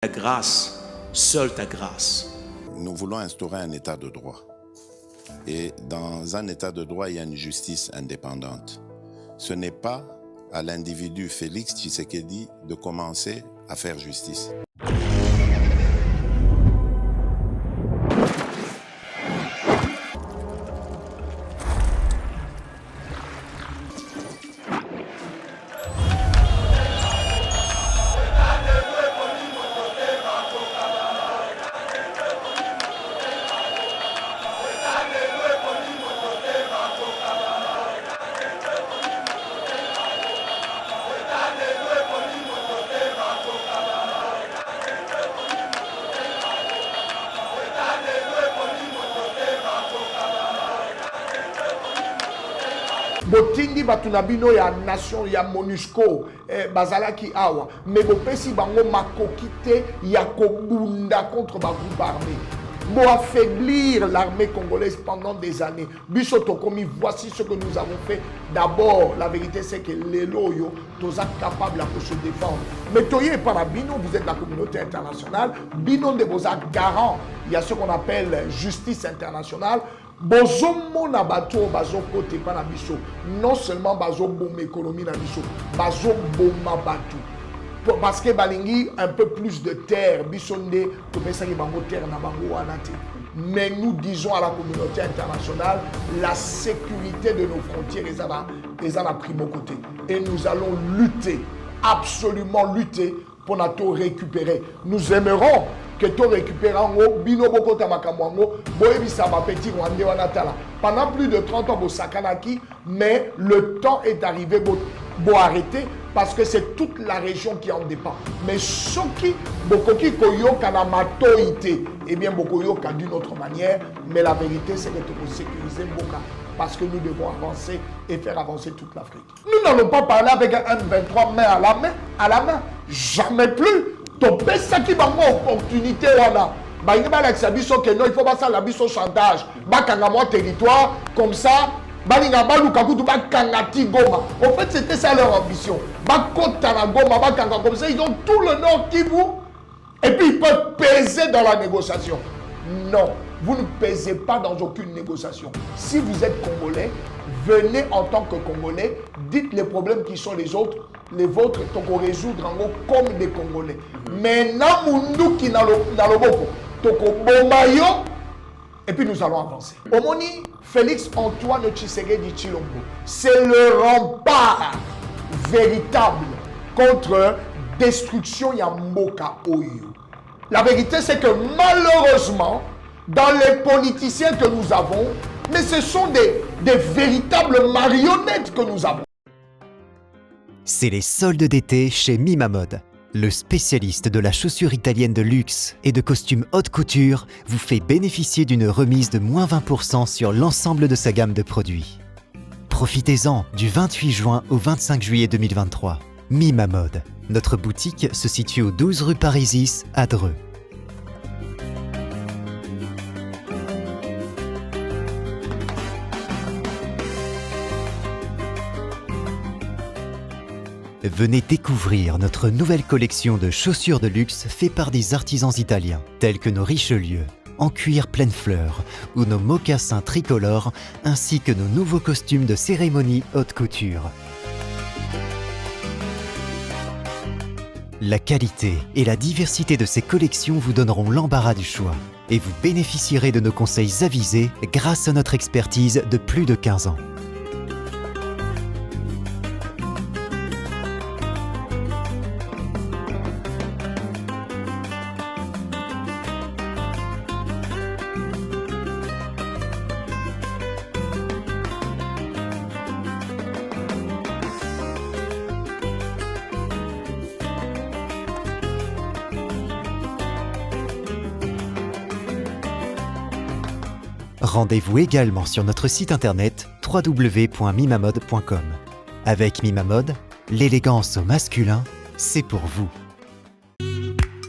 Ta grâce, seule ta grâce. Nous voulons instaurer un état de droit. Et dans un état de droit, il y a une justice indépendante. Ce n'est pas à l'individu Félix Tshisekedi de commencer à faire justice. Botindi batunabino ya nation ya MONUSCO bazalaki awa mais bopesi bango makokite ya kobunda contre ba groupe armé pour affaiblir l'armée congolaise pendant des années. Bisoto komi, voici ce que nous avons fait. D'abord, la vérité c'est que les loyaux tous capables de se défendre. Mais toye par bino, vous êtes la communauté internationale, bino de vos garants. Il y a ce qu'on appelle justice internationale. Bozomo na bato bazo kote pa na biso, non seulement bazo bom économie na biso, bazo boma bato. Parce que balingi un peu plus de terre, bisonde to pesa ki bango terre na bango wanate. Mais nous disons à la communauté internationale, la sécurité de nos frontières est à la primo côté. Et nous allons lutter, absolument lutter pour nous récupérer. Nous aimerons que tu récupères bino boko tamakamwango boyebisa ba petit rwandais wanatala pendant plus de 30 ans bosakanaki, mais le temps est arrivé pour arrêter parce que c'est toute la région qui en dépend. Mais soki bokoki koyoka na matoité, eh bien bokoyoka d'une autre manière, mais la vérité c'est que tu peux sécuriser Mboka parce que nous devons avancer et faire avancer toute l'Afrique. Nous n'allons pas parler avec un M23 main à la main, jamais plus. Topé ça qui va avoir opportunité là. Il faut pas ça la biso chantage. Bakanga moi territoire comme ça. Balinga baluka kutu bakanga Goma. En fait c'était ça leur ambition. Bakota na Goma bakanga comme ça ils ont tout le Nord Kivu et puis ils peuvent peser dans la négociation. Non, vous ne pesez pas dans aucune négociation. Si vous êtes Congolais, venez en tant que Congolais, dites les problèmes qui sont les vôtres, toko résoudre en gros comme des Congolais. Mais na mundu qui na loboko, toko bomayo, et puis nous allons avancer. Omoni Félix Antoine Tshisekedi Tshilombo, c'est le rempart véritable contre destruction ya mboka oyo. La vérité c'est que malheureusement, dans les politiciens que nous avons, mais ce sont des véritables marionnettes que nous avons. C'est les soldes d'été chez Mima Mode. Le spécialiste de la chaussure italienne de luxe et de costumes haute couture vous fait bénéficier d'une remise de moins 20% sur l'ensemble de sa gamme de produits. Profitez-en du 28 juin au 25 juillet 2023. Mima Mode. Notre boutique se situe au 12 rue Parisis à Dreux. Venez découvrir notre nouvelle collection de chaussures de luxe faite par des artisans italiens, tels que nos Richelieu, en cuir pleine fleur, ou nos mocassins tricolores, ainsi que nos nouveaux costumes de cérémonie haute couture. La qualité et la diversité de ces collections vous donneront l'embarras du choix, et vous bénéficierez de nos conseils avisés grâce à notre expertise de plus de 15 ans. Rendez-vous également sur notre site internet www.mimamode.com. Avec Mima Mode, l'élégance au masculin, c'est pour vous.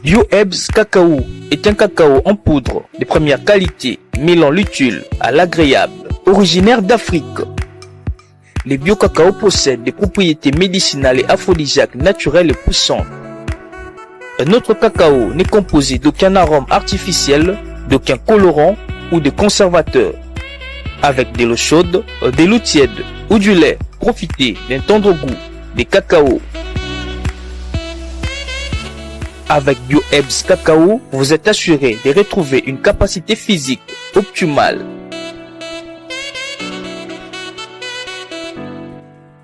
BioEbs Cacao est un cacao en poudre de première qualité, mêlant l'utile à l'agréable, originaire d'Afrique. Le bio-cacao possède des propriétés médicinales et aphrodisiaques naturelles et puissantes. Notre cacao n'est composé d'aucun arôme artificiel, d'aucun colorant ou de conservateur. Avec de l'eau chaude, de l'eau tiède ou du lait, profitez d'un tendre goût de cacao. Avec BioHerbs Cacao, vous êtes assuré de retrouver une capacité physique optimale.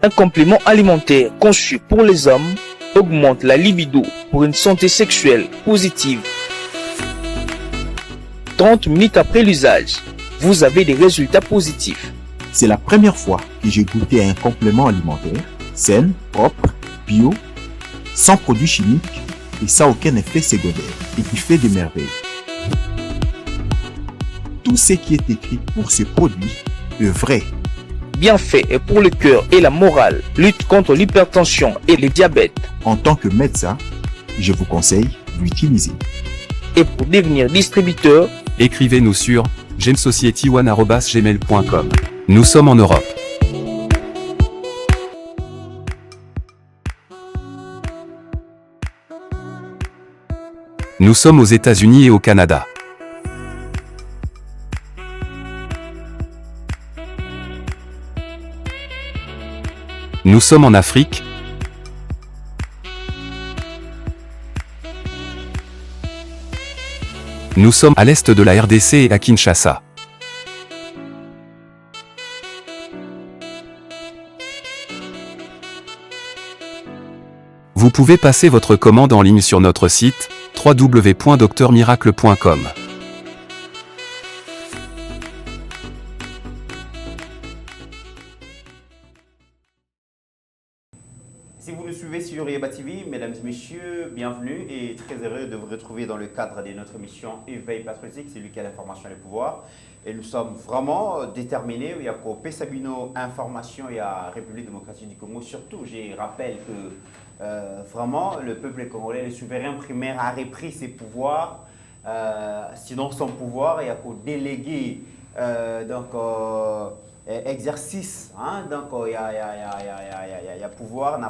Un complément alimentaire conçu pour les hommes augmente la libido pour une santé sexuelle positive. 30 minutes après l'usage, vous avez des résultats positifs. C'est la première fois que j'ai goûté à un complément alimentaire sain, propre, bio, sans produits chimiques et sans aucun effet secondaire et qui fait des merveilles. Tout ce qui est écrit pour ce produit est vrai. Bienfait est pour le cœur et la morale, lutte contre l'hypertension et le diabète. En tant que médecin, je vous conseille d'utiliser. Et pour devenir distributeur, écrivez-nous sur gemsociety1@gmail.com. Nous sommes en Europe. Nous sommes aux États-Unis et au Canada. Nous sommes en Afrique. Nous sommes à l'est de la RDC et à Kinshasa. Vous pouvez passer votre commande en ligne sur notre site www.docteurmiracle.com. Si vous nous suivez sur Yeba TV, mesdames et messieurs, bienvenue et très heureux de vous retrouver dans le cadre de notre émission Éveil patriotique, c'est lui qui a l'information et le pouvoir. Et nous sommes vraiment déterminés, il y a Kopé Sabino, information, il y a République démocratique du Congo. Surtout, je rappelle que vraiment le peuple congolais, le souverain primaire a repris ses pouvoirs. Sinon, son pouvoir, il y a qu'au délégué exercice, hein, donc il y a pouvoir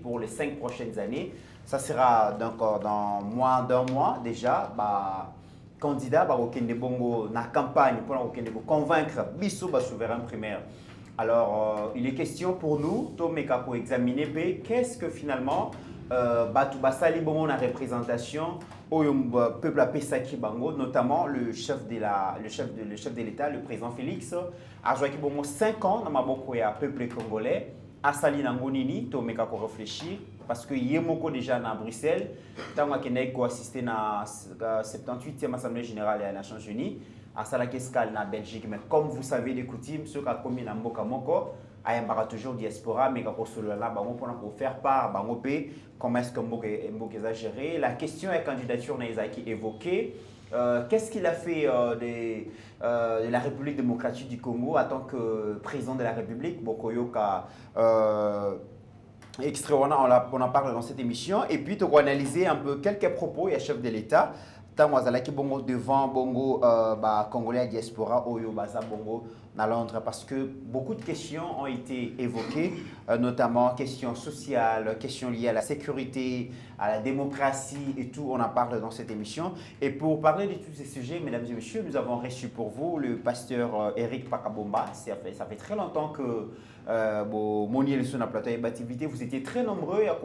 pour les 5 prochaines années. Ça sera donc dans moins d'un mois déjà. Candidat au Bongo na campagne pour convaincre Bissou souverain primaire. Alors il est question pour nous pour examiner qu'est-ce que finalement Sali Bongo na représentation au peuple Pesaki Bango, notamment le chef de l'État, le président Félix, a joué 5 ans dans Maboko et peuple congolais, à Sali Nangonini, to meka ko réfléchir, parce que Yemoko déjà à Bruxelles, tant qu'il a assisté à la 78e Assemblée Générale des Nations Unies, à Salakeskal na Belgique, mais comme vous savez les coutumes, ceux qui ont commis na Mboka Moko, il y a toujours diaspora, mais pour faire part, comment est-ce que Mboka a géré. La question est candidature qui est évoquée. Qu'est-ce qu'il a fait de la République démocratique du Congo en tant que président de la République? Bokoyoka extrait, on en parle dans cette émission. Et puis, on va analyser un peu quelques propos, il y a chef de l'État. Devant Bongo, Congolais diaspora, Oyo, Baza Bongo, à Londres, parce que beaucoup de questions ont été évoquées, notamment questions sociales, questions liées à la sécurité, à la démocratie et tout, on en parle dans cette émission. Et pour parler de tous ces sujets, mesdames et messieurs, nous avons reçu pour vous le pasteur Eric Pakabomba. Ça fait très longtemps que Moniel sur la plateau d'activité, vous étiez très nombreux à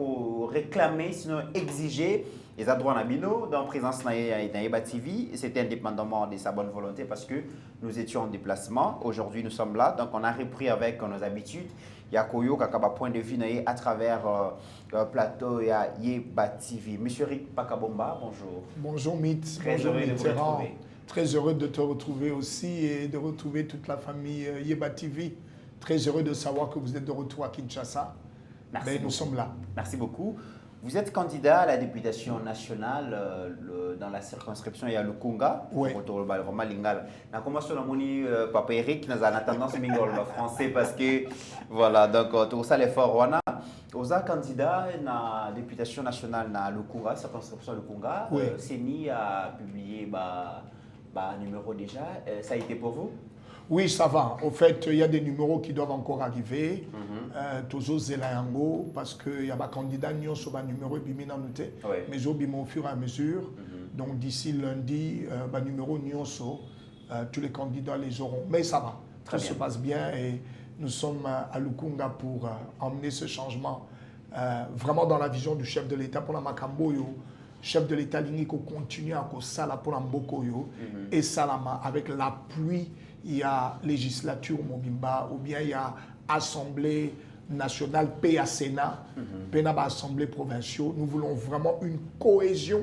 réclamer, sinon exiger les droits Nabino dans la présence d'Yeba TV. C'était indépendamment de sa bonne volonté parce que nous étions en déplacement. Aujourd'hui, nous sommes là. Donc, on a repris avec nos habitudes. Il y a Koyo qui a un point de vue à travers le plateau et à Yeba TV. Monsieur Rick Pakabomba, bonjour. Bonjour, Mitz. Très bonjour, heureux de vous retrouver. Très heureux de te retrouver aussi et de retrouver toute la famille Yeba TV. Très heureux de savoir que vous êtes de retour à Kinshasa. Merci. Nous sommes là. Merci beaucoup. Vous êtes candidat à la députation nationale dans la circonscription, il y a le Kunga. Oui. Na commencé à Papa Eric, nous avons tendance à le français parce que, voilà, donc tout ça, l'effort, on a. Vous êtes candidat à la députation nationale dans le Kunga, circonscription le Kunga. Oui. CENI a publié un numéro déjà. Ça a été pour vous? Oui, ça va. Au fait, il y a des numéros qui doivent encore arriver. Tozo Zelayango, parce qu'il y a des candidats qui ont un numéro mais ils ont au fur et à mesure. Donc d'ici lundi, numéro Nyonso, tous les candidats les auront. Mais ça va. Tout se passe bien et nous sommes à Lukunga pour emmener ce changement vraiment dans la vision du chef de l'État pour la Makamboyo. Chef de l'État ligne qui continue à sala pour Mbokoyo et Salama avec l'appui, il y a législature Mobimba ou bien il y a Assemblée nationale, PA Sénat, PNAB Assemblée provinciale. Nous voulons vraiment une cohésion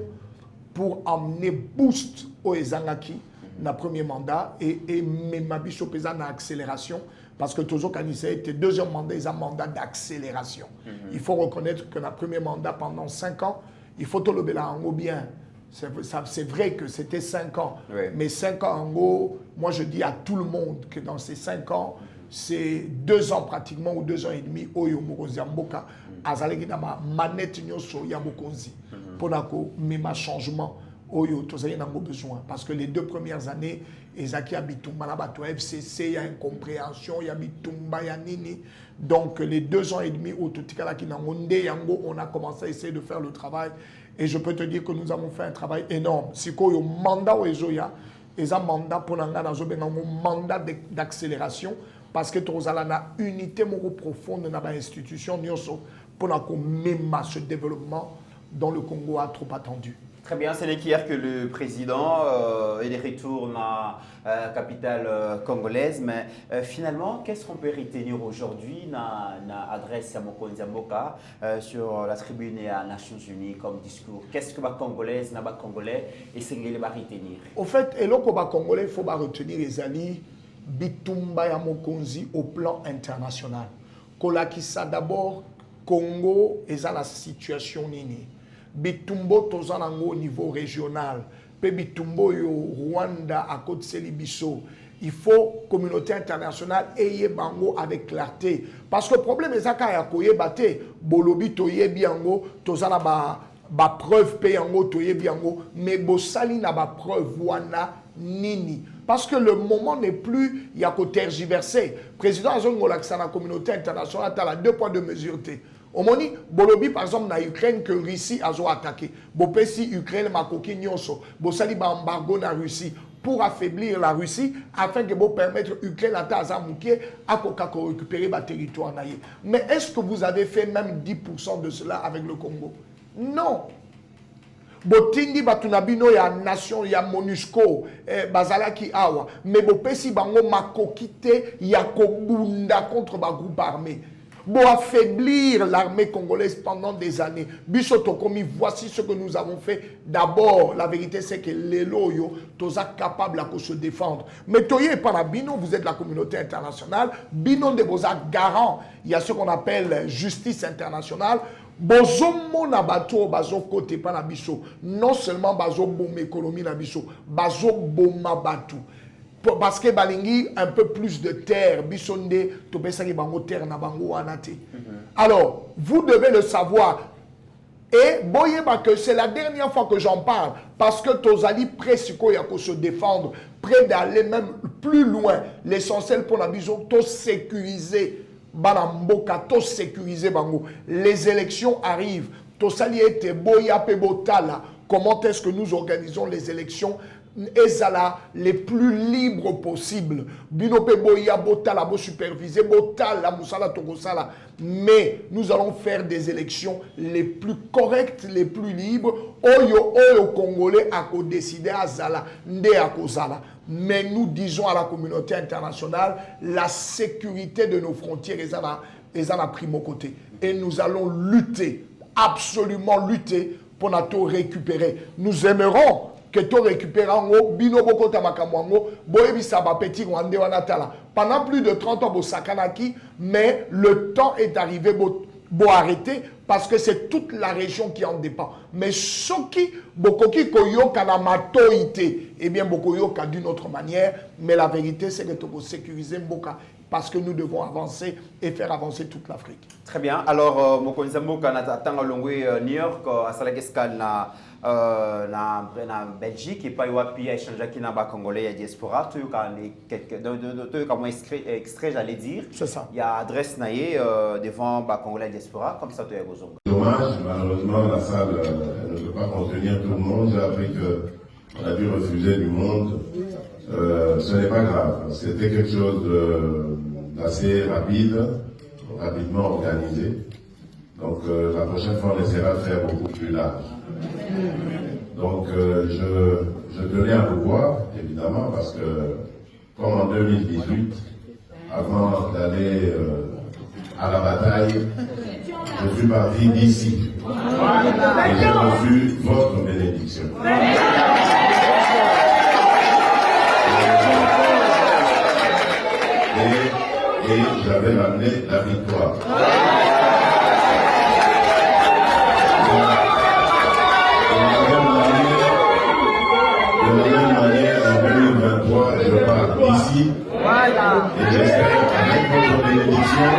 pour amener boost au Ezangaki dans le premier mandat et même Pesa dans accélération parce que Tozo Kanise était deuxième mandat, ils ont un mandat d'accélération. Il faut reconnaître que dans le premier mandat pendant 5 ans, il faut tout le bien. C'est vrai que c'était 5 ans. Oui. Mais 5 ans en gros, moi je dis à tout le monde que dans ces 5 ans, c'est 2 ans pratiquement ou 2 ans et demi au Yomorozi Mboka. Azalegi dama manette nyoso ya mokonzi. Ponako mema changement oyo tozali nango besoin parce que les 2 premières années ezaki abitumba na bato FCC il y a incompréhension, il y a bitumba ya nini. Donc les 2 ans et demi au totikala ki nango nde yango on a commencé à essayer de faire le travail et je peux te dire que nous avons fait un travail énorme. Siko yo mandat o ezoya eza mandat pour nanga nazo bengango mandat d'accélération parce que tozala na unité moko profonde na ba institution nyonso pour na ko mema ce développement dont le Congo a trop attendu. Très bien, c'est hier que le président il retourne à la capitale congolaise, mais finalement, qu'est-ce qu'on peut retenir aujourd'hui dans l'adresse à Mokonzi Mboka sur la tribune et à Nations Unies comme discours? Qu'est-ce que les Congolais et ce qu'ils vont retenir? Au fait, et donc, les Congolais, il faut retenir les alliés Bitumba ya Mokonzi au plan international. Kolakisa d'abord, Congo est dans la situation nini. Bitumbo tozanango au niveau régional. Pe Bitumbo yo Rwanda à côté Selibiso. Il faut communauté internationale eye bango avec clarté. Parce que le problème est que ya koye bate bolobi toye biango tozana ba preuve pe yango toye biango mais bosali na ba preuve wana nini. Parce que le moment n'est plus il y a qu'à tergiverser. Président Azongo la communauté internationale a 2 poids 2 mesures. Omoni bolobi par exemple na Ukraine que Russie a attaqué. Bopesi Ukraine makoki nyonso. Bosali ba embargo na Russie pour affaiblir la Russie afin que vous permettre Ukraine à Tazamouké à récupérer le territoire. Mais est-ce que vous avez fait même 10% de cela avec le Congo? Non. Botindi batunabino ya nation ya MONUSCO bazala ki awa mais bopesi bango makokite ya kobunda contre ba groupe armé. Pour affaiblir l'armée congolaise pendant des années. Bisotokomi, voici ce que nous avons fait. D'abord, la vérité c'est que les loyaux, tous sont capables de se défendre. Mais toye par Bino, vous êtes la communauté internationale. Bino de vos garant. Il y a ce qu'on appelle justice internationale. Bozomo na bato bazo côté par la biso. Non seulement bazo bom économie na biso, bazo boma batu. Parce que balingi un peu plus de terre, bisonde, tobesaki bango terre na bango anate. Alors, vous devez le savoir. Et boyez que c'est la dernière fois que j'en parle, parce que tozali presque yako se défendre, près d'aller même plus loin. L'essentiel pour la bison, to sécuriser balamboka, to sécuriser bango. Les élections arrivent. Tosali ete boya pe botala. Comment est-ce que nous organisons les élections? Ezala les plus libres possibles. Binope boya botala bo superviser botala musala tokosala. Mais nous allons faire des élections les plus correctes, les plus libres. Oyo Congolais a décidé à Zala, nde a Kozala. Mais nous disons à la communauté internationale la sécurité de nos frontières est à primo côté. Et nous allons lutter, absolument lutter pour nous récupérer. Nous aimerons que tu récupères bino boko tamakamwango boyebi saba petit rwandais wanatala pendant plus de 30 ans bo sakanaki mais le temps est arrivé bo arrêter parce que c'est toute la région qui en dépend mais soki bokoki koyoka na matoité eh bien bokoyoka d'une autre manière mais la vérité c'est que tu peux sécuriser mboka parce que nous devons avancer et faire avancer toute l'Afrique. Très bien. Alors, mokonzi mboka na tanga longwe New York asala escale na Belgique et pas wapi a échangé qui na ba congolais ya diaspora tu quand quelques de comme extrait j'allais dire. C'est ça. Il y a adresse naie devant ba congolais diaspora comme ça tu es gozonga. Dommage, malheureusement la salle ne peut pas contenir tout le monde. J'ai appris que on a dû refuser du monde. Ce n'est pas grave. C'était quelque chose d'assez rapidement organisé. Donc la prochaine fois, on essaiera de faire beaucoup plus large. Donc je tenais à vous voir, évidemment, parce que comme en 2018, avant d'aller à la bataille, je suis parti d'ici. Et j'ai reçu votre bénédiction. Et j'avais amené la victoire. De la même manière, en 2023, je pars ici. Et j'espère avec votre bénédiction.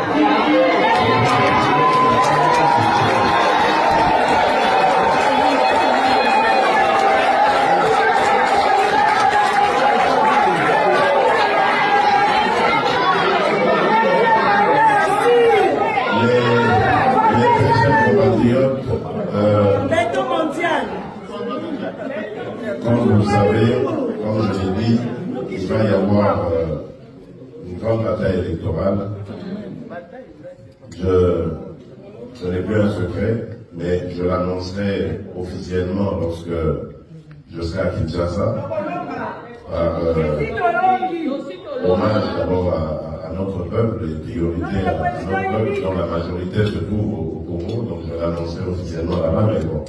Comme vous le savez, comme je l'ai dit, il va y avoir une grande bataille électorale. Ce n'est plus un secret, mais je l'annoncerai officiellement lorsque je serai à Kinshasa. Hommage d'abord à notre peuple et priorité à notre peuple dont la majorité se trouve au Congo, donc je l'annoncerai officiellement là-bas, mais bon,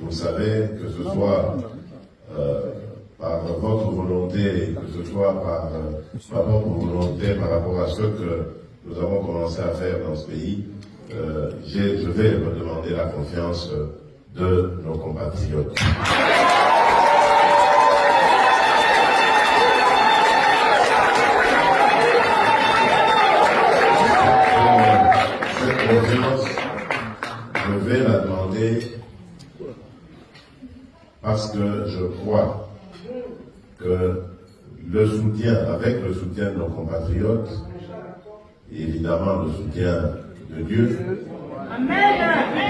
vous savez que ce soit par votre volonté, que ce soit par votre volonté par rapport à ce que nous avons commencé à faire dans ce pays, je vais redemander la confiance de nos compatriotes. Cette confiance, je vais la demander parce que je crois que le soutien, avec le soutien de nos compatriotes, et évidemment le soutien de Dieu,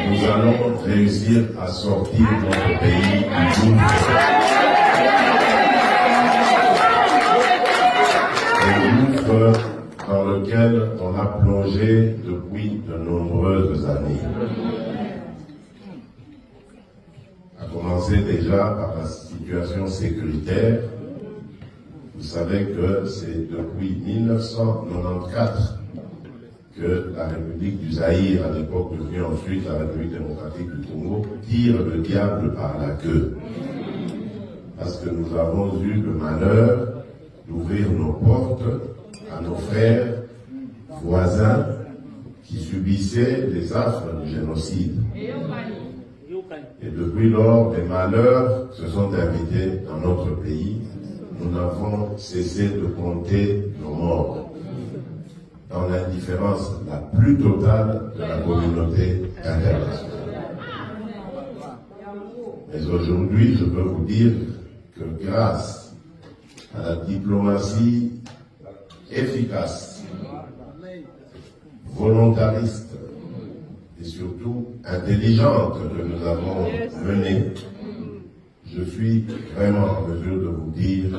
nous allons réussir à sortir notre pays du gouffre. Le gouffre dans lequel on a plongé depuis de nombreuses années. À commencer déjà par la situation sécuritaire. Vous savez que c'est depuis 1994 que la République du Zaïre, à l'époque devenue ensuite la République démocratique du Congo, tire le diable par la queue. Parce que nous avons eu le malheur d'ouvrir nos portes à nos frères voisins qui subissaient les affres du génocide. Et depuis lors, les malheurs se sont invités dans notre pays. Nous n'avons cessé de compter nos morts dans l'indifférence la plus totale de la communauté internationale. Mais aujourd'hui, je peux vous dire que grâce à la diplomatie efficace, volontariste et surtout intelligente que nous avons menée, je suis vraiment en mesure de vous dire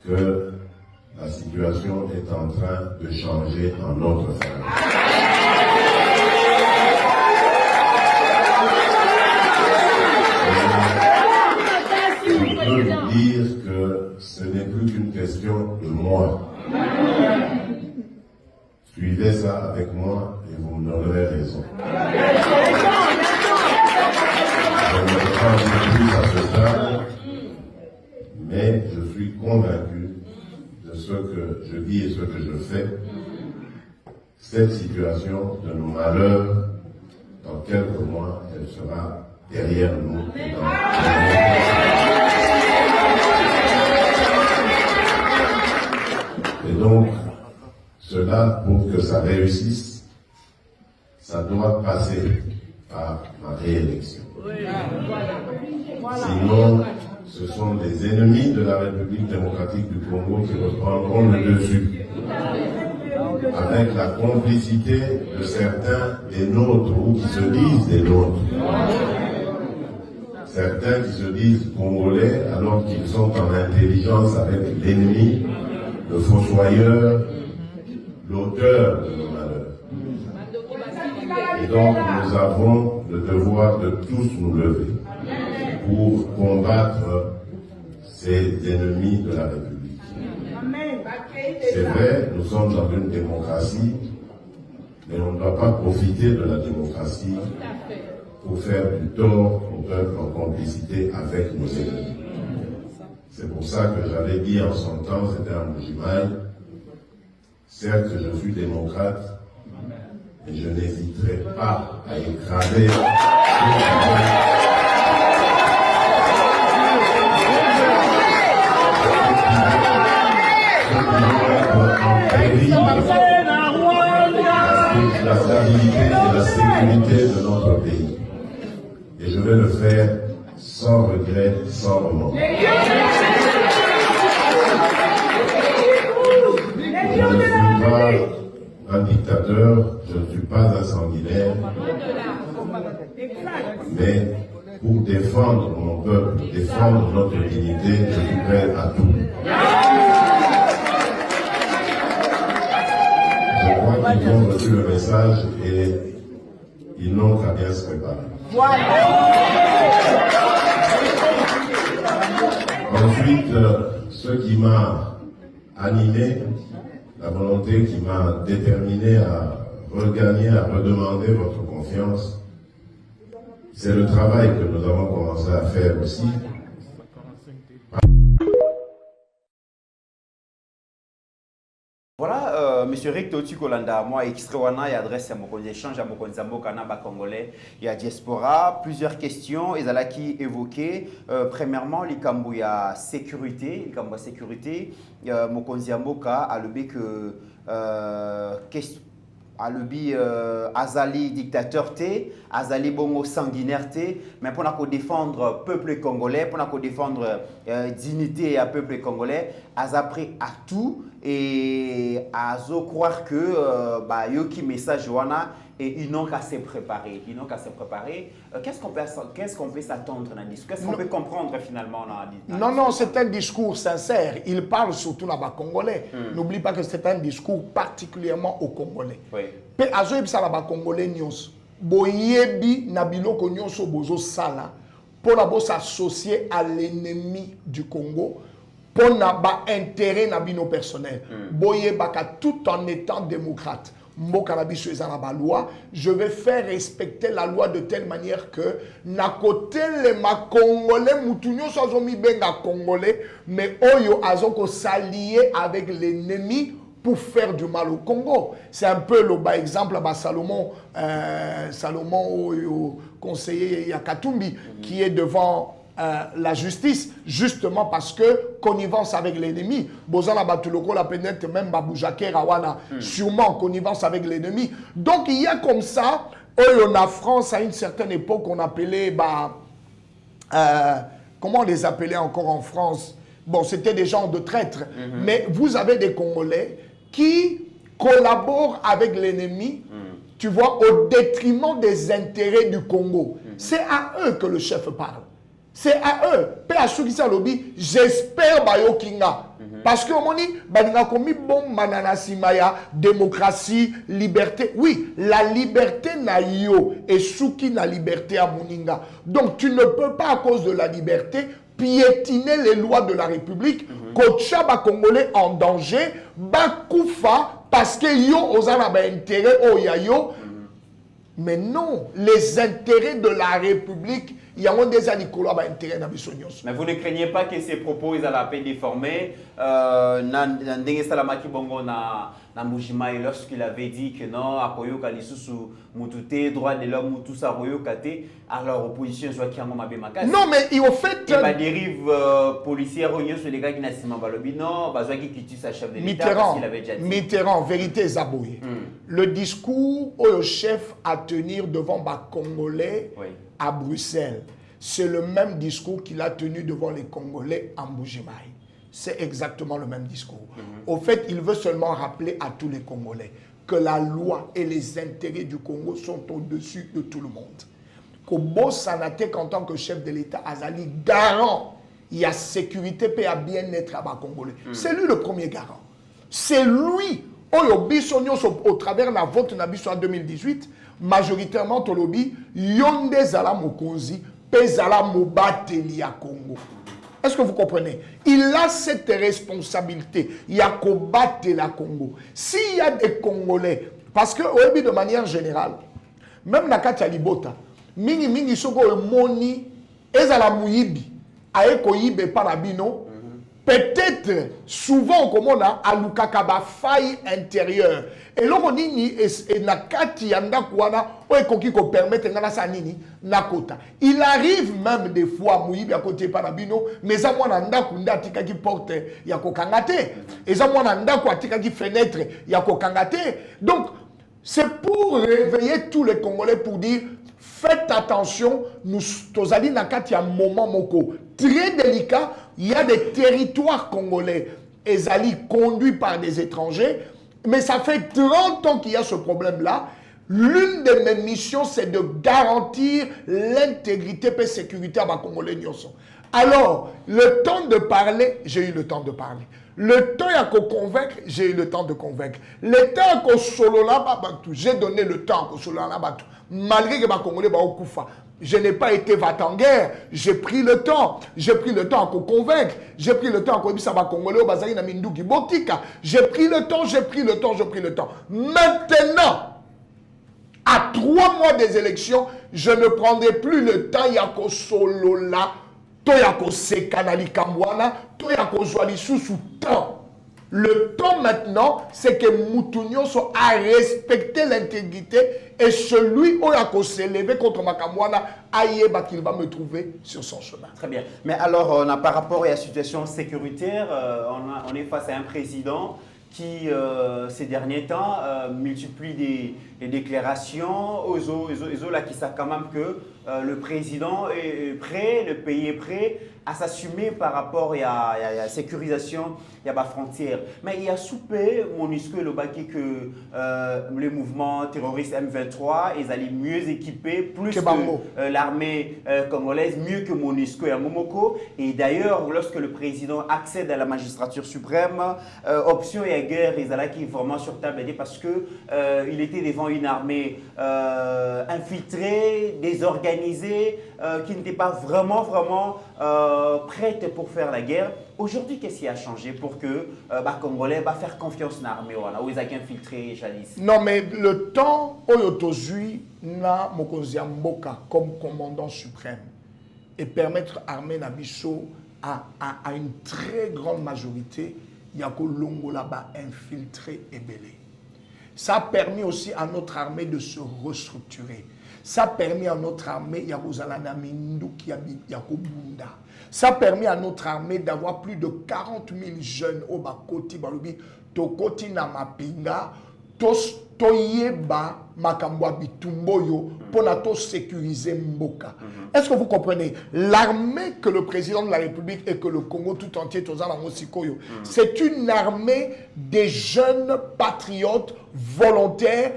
que la situation est en train de changer en notre faveur. Je peux vous dire que ce n'est plus qu'une question de moi. Suivez ça avec moi et vous me donnerez raison. Je ne vais pas en dire plus à ce stade, mais je suis convaincu de ce que je dis et ce que je fais. Cette situation de nos malheurs, dans quelques mois, elle sera derrière nous. Et donc, cela, pour que ça réussisse, ça doit passer par ma réélection. Sinon, ce sont les ennemis de la République démocratique du Congo qui reprendront le dessus, avec la complicité de certains des nôtres, ou qui se disent des nôtres. Certains qui se disent congolais alors qu'ils sont en intelligence avec l'ennemi, le fossoyeur, l'auteur de nos malheurs. Et donc nous avons le devoir de tous nous lever pour combattre ces ennemis de la République. C'est vrai, nous sommes dans une démocratie, mais on ne doit pas profiter de la démocratie pour faire du tort au peuple en complicité avec nos ennemis. C'est pour ça que j'avais dit en son temps, c'était à Mbujimayi, certes je suis démocrate, mais je n'hésiterai pas à écraser la stabilité et la sécurité de notre pays. Et je vais le faire sans regret, sans remords. Je ne suis pas un dictateur, je ne suis pas un sanguinaire, mais pour défendre mon peuple, défendre notre dignité, je suis prêt à tout. Je crois qu'ils ont reçu le message et ils n'ont qu'à bien se préparer. Ensuite, ce qui m'a animé, la volonté qui m'a déterminé à regagner, à redemander votre confiance, c'est le travail que nous avons commencé à faire aussi. Voilà, Monsieur Rick Totukolanda, moi, extraordinaire, il adresse à mon échange à mon Kanaba congolais, il y a diaspora, plusieurs questions, ils allaient qui évoquer. Premièrement, il y a sécurité, mon Konziamboka a le B que Azali dictateur T, Azali bongo sanguinaire T, mais pour nous défendre peuple congolais, pour nous défendre dignité à peuple congolais, Azapri à tout et Azo croire que yoki message wana et ils n'ont qu'à se préparer. Qu'est-ce qu'on peut s'attendre dans le discours? Qu'est-ce qu'on peut comprendre finalement dans Non, c'est un discours sincère. Il parle surtout là-bas congolais. N'oublie pas que c'est un discours particulièrement aux Congolais. Oui. Pe azo ebisa là-bas congolais nyos. Boyebi na biloko nyonso bozo sala pour la s'associer à l'ennemi du Congo pour na intérêt na bino personnel. Boyebaka tout en étant démocrate. Je vais faire respecter la loi de telle manière que na côté les ma congolais mutunyo sozomi benga congolais mais oyo azoko s'allier avec l'ennemi pour faire du mal au Congo. C'est un peu le bas exemple à Salomon Salomon conseiller Yakatumbi qui est devant la justice, justement parce que connivence avec l'ennemi. Bozana Batuloko la peut-être même Baboujake Rawana, sûrement connivence avec l'ennemi. Donc il y a comme ça, en France à une certaine époque on appelait, comment on les appelait encore en France? Bon, c'était des gens de traîtres, mais vous avez des Congolais qui collaborent avec l'ennemi, tu vois, au détriment des intérêts du Congo. C'est à eux que le chef parle. C'est à eux. J'espère Bayokinga. Parce que on dit, démocratie, liberté. Oui, la liberté na yo et souki na liberté à Moninga. Donc tu ne peux pas à cause de la liberté piétiner les lois de la République. Kocha ba Congolais en danger, bakoufa parce que yo ozana ba intérêt o ya yo. Mais non, les intérêts de la République il y a des années qui ont intérêt dans biso nyonso. Mais vous ne craignez pas que ces propos ils allaient à peine déformer Ndenge Salamaki Bongo na Mbujimai lorsqu'il avait dit que non, à Koyoka Lisusu Mutute, droit de l'homme, tout ça, Koyokate, alors opposition Joaquin Mabemaka. Non, mais au fait. Il y a des dérives policières sur les gars qui n'assiment pas le non, Bazoaki qui tue sa chef de l'État parce qu'il avait déjà dit. Mitterrand, vérité Zaboué. Le discours au chef à tenir devant les Congolais à Bruxelles, c'est le même discours qu'il a tenu devant les Congolais en Mbujimai. C'est exactement le même discours. Au fait, il veut seulement rappeler à tous les Congolais que la loi et les intérêts du Congo sont au-dessus de tout le monde. Kobo Sanatek, en tant que chef de l'État, Azali, garant, il y a sécurité et à bien-être à Congolais. C'est lui le premier garant. C'est lui, au travers de la vote en 2018, majoritairement, Tolobi, Yonde Zala Mokonzi, Pezala Mobateli à Congo. Est-ce que vous comprenez? Il a cette responsabilité. Il y a combattre la Congo. S'il y a des Congolais, parce que de manière générale, même Nakati Libota, mingi soko moni ezala muyibi aeko yibe parabino, peut-être souvent comme on a alukakaba faille intérieure. Et là on dit et nakati yanda kuana oekoki ko permettre ngana sa nini nakota. Il arrive même des fois muyibi à côté parabino mais ça moi nanda kunda tika ki porte ya ko kangate et ça moi nanda ko tika ki fenêtre ya ko kangate. Donc c'est pour réveiller tous les Congolais pour dire faites attention, nous tozali nakati ya moment moko très délicat, il y a des territoires congolais ezali conduits par des étrangers, mais ça fait 30 ans qu'il y a ce problème-là. L'une de mes missions, c'est de garantir l'intégrité et la sécurité à ma Congolais nyonso. Alors, le temps de parler, j'ai eu le temps de parler. Le temps à convaincre, j'ai eu le temps de convaincre. Le temps à solo là, j'ai donné le temps à solo là, malgré que ma Congolais ba okufa. Je n'ai pas été va-t-en-guerre, j'ai pris le temps. J'ai pris le temps à convaincre. J'ai pris le temps à dire ça va Congolais au Bazari na Minduki Botika. J'ai pris le temps, j'ai pris le temps, j'ai pris le temps. Maintenant, à 3 mois des élections, je ne prendrai plus le temps yako solo là. Toyako sekanali kamwana, toyako zwali sous temps. Le temps maintenant, c'est que Moutounio a respecté l'intégrité et celui qui s'est levé contre Makamwana, Aïeba qu'il va me trouver sur son chemin. Très bien. Mais alors, par rapport à la situation sécuritaire, on est face à un président qui, ces derniers temps, multiplie des déclarations aux là qui savent quand même que le président est prêt, le pays est prêt à s'assumer par rapport à la sécurisation de la frontière. Mais il y a soupé, MONUSCO et le baquet que le mouvement terroriste M23, ils allaient mieux équipés, plus que l'armée congolaise, mieux que MONUSCO et Momoko. Et d'ailleurs, lorsque le président accède à la magistrature suprême, option et guerre, ils allaient qui vraiment sur table parce que il était devant une armée infiltrée, désorganisée, qui n'était pas vraiment prête pour faire la guerre. Aujourd'hui, qu'est-ce qui a changé pour que Congolais va faire confiance à l'armée où ils ont infiltré jadis? Non, mais le temps où Yotozui na Mokonzi Mboka comme commandant suprême et permettre à l'armée Nabiso à une très grande majorité, Yako Longo là-bas infiltré et belé. Ça a permis aussi à notre armée de se restructurer. Ça a permis à notre armée, ça a permis à notre armée d'avoir plus de 40 000 jeunes au Bakoti Balubi, Tokoti Namapinga, Toyeba Makambwa Bitumboyo, pour sécuriser Mboka. Est-ce que vous comprenez? L'armée que le président de la République et que le Congo tout entier, c'est une armée des jeunes patriotes volontaires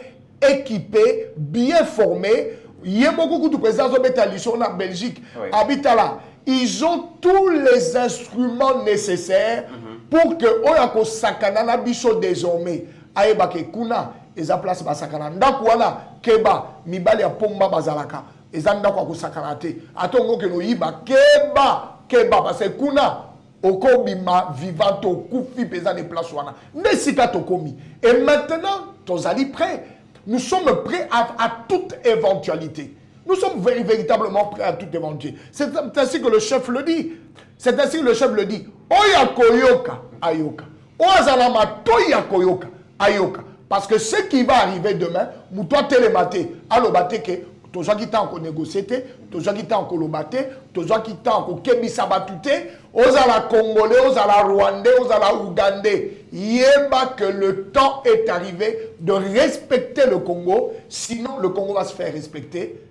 équipés, bien formés. Il y a beaucoup de présidents en Belgique, Abitala. Ils ont tous les instruments nécessaires pour que Oyako Sakana Biso désormais Aebake Kuna, ils ont place Basakana. Ndakwana, Keba, Mibali ya Pomba Bazalaka, ils ont Ndakwa Sakanate. Atongo que nous yiba, Keba, parce que Kuna. Okobima vivanto kufi pesa de place wana nesika tokomi et maintenant tozali prêt, nous sommes prêts à toute éventualité. Nous sommes véritablement prêts à tout éventuer. C'est ainsi que le chef le dit. C'est ainsi que le chef le dit. Oya koyoka, ayoka. Oazalama toya koyoka, ayoka. Parce que ce qui va arriver demain, moutoua télématé, alobate ke, toja qui t'a encore négocié, toja qui t'a encore lobaté, toja qui t'a encore kebisa batute, ozala congolais, ozala rwandais, ozala ougandais. Yeba que le temps est arrivé de respecter le Congo, sinon le Congo va se faire respecter.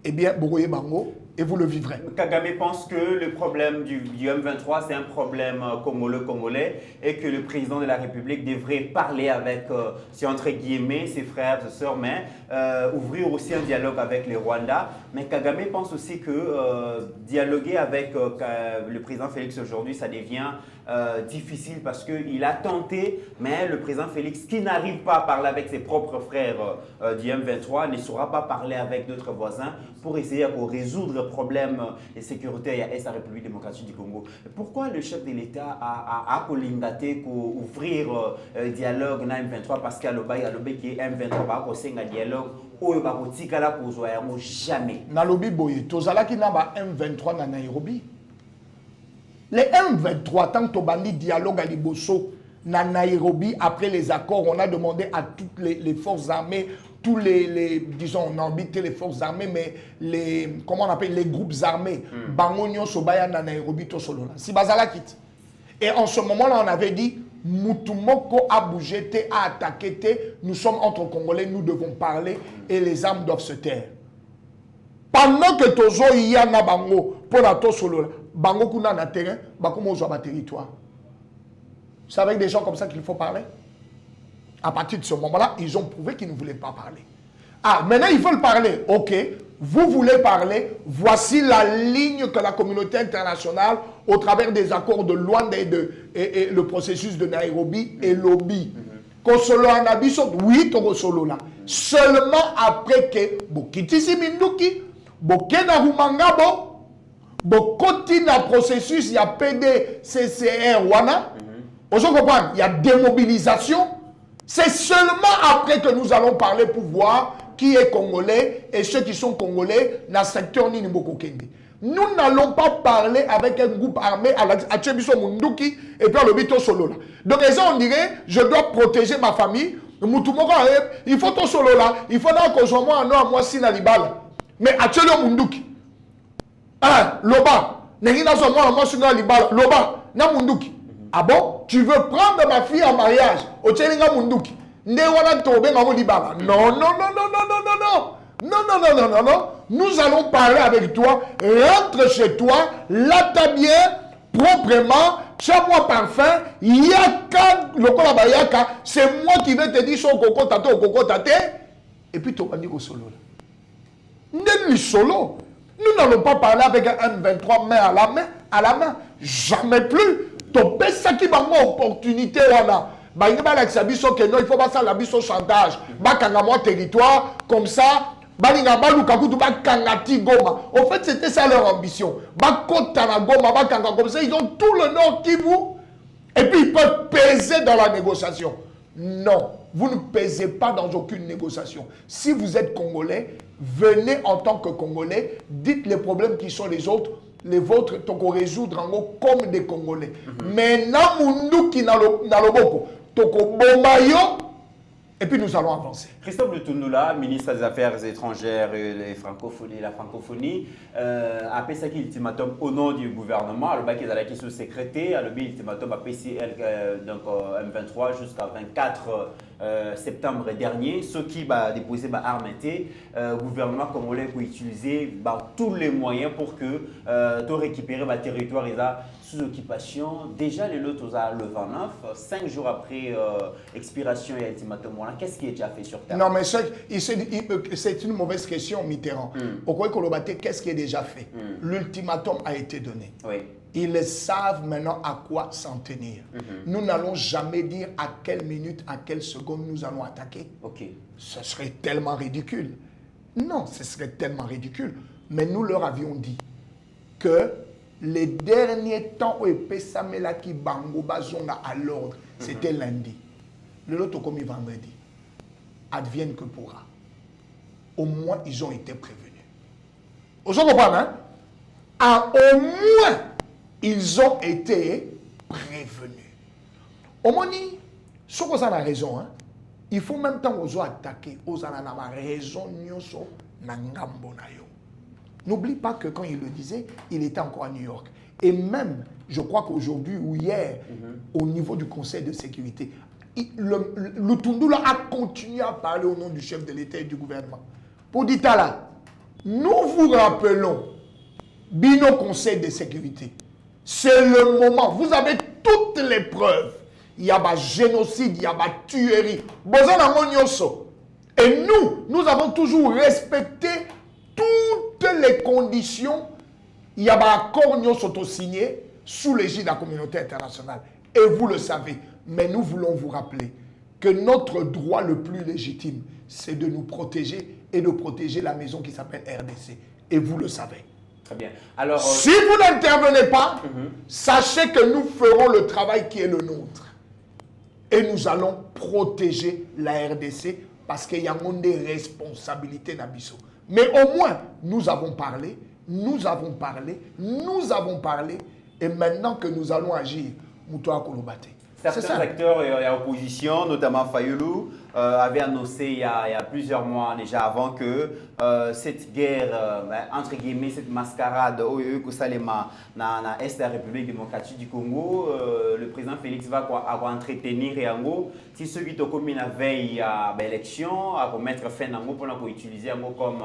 Eh bien, Bogoye Bango, et vous le vivrez. Kagame pense que le problème du M23, c'est un problème congolais et que le président de la République devrait parler avec, si entre guillemets, ses frères, ses sœurs, mais ouvrir aussi un dialogue avec les Rwandais. Mais Kagame pense aussi que dialoguer avec le président Félix aujourd'hui, ça devient difficile parce qu'il a tenté, mais le président Félix, qui n'arrive pas à parler avec ses propres frères du M23, ne saura pas parler avec d'autres voisins pour essayer de résoudre le problème de sécurité à la République démocratique du Congo. Pourquoi le chef de l'État a ouvrir dialogue dans M23 parce qu'il y a le qui est M23 va un dialogue où il va jamais. Nalobi boye, tozala ki na ba M23 na Nairobi. Les M23 tant que bandi dialogue à Liboso na Nairobi après les accords, on a demandé à toutes les forces armées, tous disons, on a habité les forces armées, mais comment on appelle les groupes armés, Bangonio Sobaya na Nairobi to solola. Si bazala quitte. Et en ce moment-là, on avait dit Moutoumoko a bougé, a attaqué, nous sommes entre Congolais, nous devons parler et les armes doivent se taire. Pendant que Tozo y a na bango pour la to solola, bango kuna na terrain, bakomo zo ba territoire. C'est avec des gens comme ça qu'il faut parler. À partir de ce moment-là, ils ont prouvé qu'ils ne voulaient pas parler. Ah, maintenant ils veulent parler. Ok, vous voulez parler. Voici la ligne que la communauté internationale, au travers des accords de Luanda et le processus de Nairobi et Lobby. Kosolo anabiso, oui, Togosolo là. Seulement après que Bokitisi Minduki, Bokena Rumangabo, Bokoti na processus, il y a PDCCR Wana. Vous comprenez? Il y a démobilisation. C'est seulement après que nous allons parler pour voir qui est congolais et ceux qui sont congolais dans le secteur Niniboko Kende. Nous n'allons pas parler avec un groupe armé à Tchebiso Munduki et puis à l'Obito Solo là. Donc, on dirait, je dois protéger ma famille. Il faut ton solo là. Il faut que je sois moi si na libala. Mais à Tchebiso Munduki. Ah, Loba. N'est-ce pas moi si na libala. Loba. Na Munduki. Ah bon? Tu veux prendre ma fille en mariage au Tchelinga Munduki? Non, nous allons parler avec toi. Rentre chez toi. Là, t'as bien, proprement. Tiens-moi parfum. Yaka, lokola bayaka. C'est moi qui vais te dire son coco tate. Et puis, tu vas dire au solo. N'est-ce solo? Nous n'allons pas parler avec un M23 main à la main. Jamais plus. Ton pesa qui va avoir opportunité wana. Il faut pas ça la biso chantage. Bakanga moi territoire comme ça. Balinga balukakutu bakangati goma. En fait, c'était ça leur ambition. Bakota na goma bakanga comme ça, ils ont tout le Nord Kivu. Et puis ils peuvent peser dans la négociation. Non, vous ne pesez pas dans aucune négociation. Si vous êtes Congolais, venez en tant que Congolais, dites les problèmes qui sont les autres. Les vôtres, toko résoudre en gros comme des Congolais. Mais namundu qui n'a le boko, toko bombayo, et puis nous allons avancer. Christophe Lutunula, ministre des Affaires étrangères et la francophonie, a fait un ultimatum au nom du gouvernement. Le bac est à la question secrétaire, le ultimatum a PCL donc M23 jusqu'à 24 septembre dernier. Ce qui va déposer armée, gouvernement congolais pour utiliser tous les moyens pour que tout récupérer le territoire sous occupation. Déjà le 29, 5 jours après expiration et ultimatum. Qu'est-ce qui est déjà fait sur terre? Non, mais c'est une mauvaise question, Mitterrand. Pourquoi Kolobate, qu'est-ce qui est déjà fait? L'ultimatum a été donné. Oui. Ils savent maintenant à quoi s'en tenir. Nous n'allons jamais dire à quelle minute, à quelle seconde nous allons attaquer. Ce serait tellement ridicule. Non, ce serait tellement ridicule. Mais nous leur avions dit que les derniers temps où Pesamela qui bango bazonga à l'ordre, c'était lundi. Le lot comme vendredi. Advienne que pourra. Au moins, ils ont été prévenus. Vous comprenez, hein? Au moins, ils ont été prévenus. Au moins, ce qu'on a raison, hein? Il faut même temps aux attaquer, aux a raison, n'oublie pas que quand il le disait, il était encore à New York. Et même, je crois qu'aujourd'hui ou hier, au niveau du Conseil de sécurité, le Tundula a continué à parler au nom du chef de l'État et du gouvernement. Pour dire là, nous vous rappelons, Bino Conseil de sécurité, c'est le moment, vous avez toutes les preuves. Il y a un génocide, il y a une tuerie. Et nous avons toujours respecté toutes les conditions. Il y a un accord signé sous l'égide de la communauté internationale. Et vous le savez. Mais nous voulons vous rappeler que notre droit le plus légitime, c'est de nous protéger et de protéger la maison qui s'appelle RDC. Et vous le savez. Très bien. Alors, si vous n'intervenez pas, sachez que nous ferons le travail qui est le nôtre. Et nous allons protéger la RDC parce qu'il y a des responsabilités d'Abisso. Mais au moins, nous avons parlé, et maintenant que nous allons agir, Moutoua Kolobate. Certains acteurs et opposition, notamment Fayoulou, avaient annoncé il y a plusieurs mois déjà avant que cette guerre, entre guillemets, cette mascarade au Salema dans l'Est de la République démocratique du Congo, le président Félix va entretenir et en gros, si ceux qui ont commis la veille à l'élection, à mettre fin en gros pour utiliser comme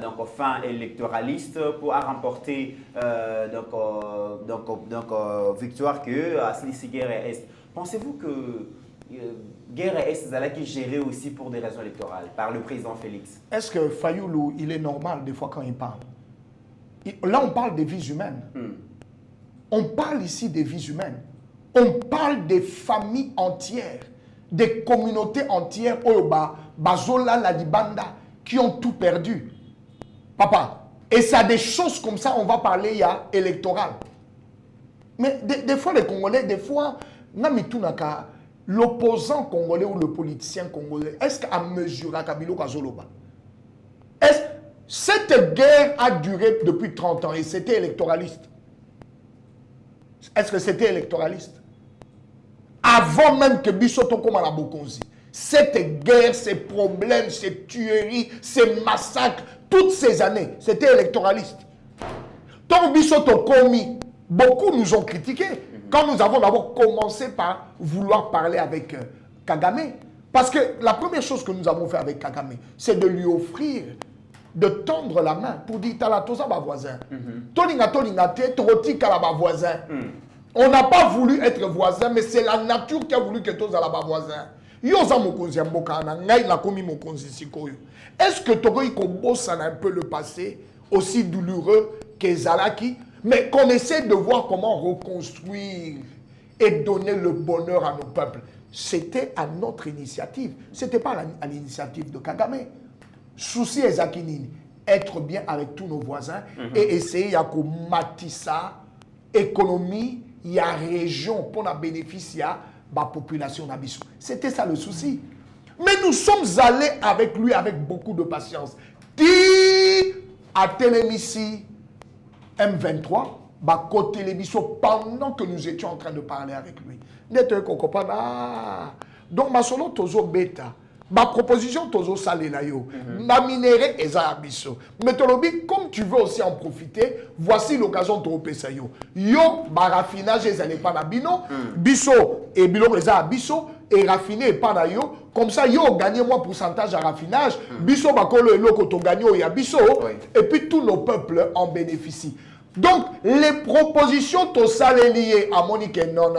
donc fin électoraliste pour remporter victoire que à cette guerre est. Pensez-vous que guerre est qui est gérée aussi pour des raisons électorales par le président Félix? Est-ce que Fayoulou, il est normal des fois quand il parle? Là, on parle des vies humaines. On parle ici des vies humaines. On parle des familles entières, des communautés entières, Bazola, la Libanda, qui ont tout perdu. Papa, et ça des choses comme ça, on va parler, il y a électoral. Mais des fois, les Congolais, des fois, l'opposant congolais ou le politicien congolais, est-ce qu'à mesure à Kabilo Kazoloba? Cette guerre a duré depuis 30 ans et c'était électoraliste. Est-ce que c'était électoraliste? Avant même que Bissoto comme à la Bokonzi. Cette guerre, ces problèmes, ces tueries, ces massacres, toutes ces années, c'était électoraliste. Tant Bissoto commis, beaucoup nous ont critiqués. Quand nous avons d'abord commencé par vouloir parler avec Kagame. Parce que la première chose que nous avons fait avec Kagame, c'est de lui offrir, de tendre la main pour dire Tala Toza ba voisin. Tolinga te, Troti Kalaba voisin. On n'a pas voulu être voisin, mais c'est la nature qui a voulu que Toza ba voisin. Est-ce que Togoy Koboss a un peu le passé aussi douloureux que Zalaki? Mais qu'on essaie de voir comment reconstruire et donner le bonheur à nos peuples. C'était à notre initiative. Ce n'était pas à l'initiative de Kagame. Souci Ezakinini, être bien avec tous nos voisins et essayer à matissa économie, il y a région pour la bénéficier la population d'Abissou. C'était ça le souci. Mais nous sommes allés avec lui avec beaucoup de patience. Dit à Télémissi M23, côté l'émission pendant que nous étions en train de parler avec lui. Donc, ma solo tozo bêta. Ma proposition tozo salé la yo. Ma minéré eza abisso. Mais tolobi, comme tu veux aussi en profiter, voici l'occasion de te ça yo. Yo, ba raffinage ezale pas na bino, bisso et bilo eza abisso et raffiné et pas na yo. Comme ça, yo gagné moins pourcentage à raffinage, bisso ba kolo eloko to gagné ya bisso et puis tous nos peuples en bénéficient. Donc, les propositions to salé liées à Monique, non.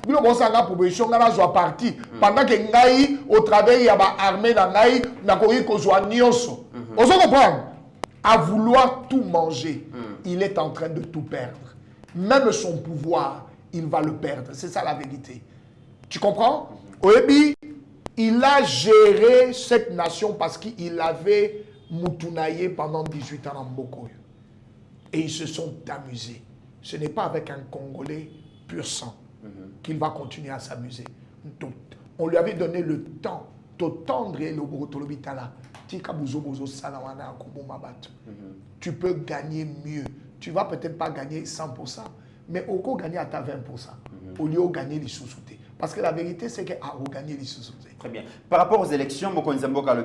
Bilo bon sanga proposition ngana zo parti pendant que ngai au travers il y a ba armée dans ngai na koyi ko zo nyonso. On se comprend. À vouloir tout manger, il est en train de tout perdre. Même son pouvoir, il va le perdre. C'est ça la vérité. Tu comprends? Oebi, il a géré cette nation parce qu'il avait Moutunaye pendant 18 ans en Bokoyo. Et ils se sont amusés. Ce n'est pas avec un Congolais pur sang qu'il va continuer à s'amuser. On lui avait donné le temps de tendre et le Borotolobitala. Tu peux gagner mieux. Tu vas peut-être pas gagner 100%, mais au coup gagner à ta 20%. Au lieu de gagner les sous-soutés. Parce que la vérité, c'est qu'à gagner les sous-soutés. Très bien. Par rapport aux élections,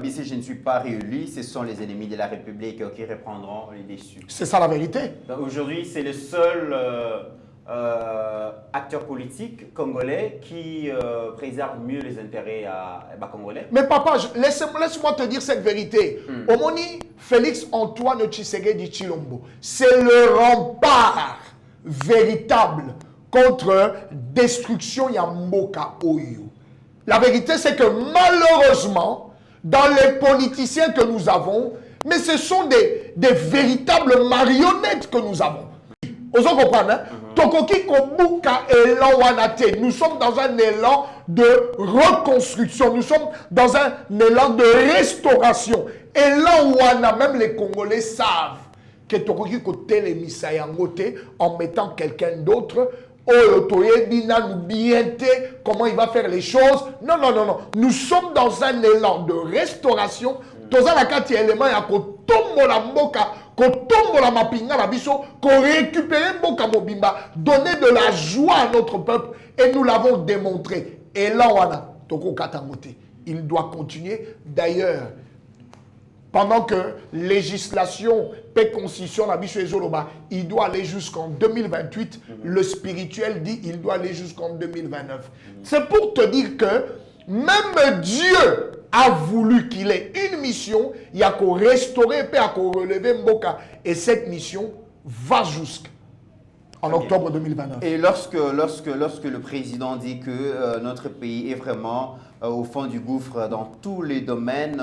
si je ne suis pas réélu, ce sont les ennemis de la République qui reprendront les déçus. C'est ça la vérité. Aujourd'hui, c'est le seul acteur politique congolais qui préserve mieux les intérêts congolais. Mais papa, laisse-moi te dire cette vérité. Omoni Félix Antoine Tshisekedi Tshilombo, c'est le rempart véritable contre destruction Yamboka Oyo. La vérité, c'est que malheureusement, dans les politiciens que nous avons, mais ce sont des véritables marionnettes que nous avons. Vous comprenez, hein? Tokoki Kobuka élan wanate. Nous sommes dans un élan de reconstruction. Nous sommes dans un élan de restauration. Élan wana, même les Congolais savent que Tokoki Kote les Misayangote en mettant quelqu'un d'autre. Comment il va faire les choses. Non. Nous sommes dans un élan de restauration. Dans un élément, il y a la mboka, la mapinga, la biso, récupérer mboka mobimba, donner de la joie à notre peuple. Et nous l'avons démontré. Et là, voilà, Toko Katangote, il doit continuer. D'ailleurs, pendant que législation, paix, constitution, la biso et Zoloba, il doit aller jusqu'en 2028. Le spirituel dit il doit aller jusqu'en 2029. C'est pour te dire que même Dieu a voulu qu'il ait une mission, il y a qu'à restaurer, puis à relever Mboka. Et cette mission va jusqu'en octobre 2029. Et lorsque le président dit que notre pays est vraiment au fond du gouffre dans tous les domaines,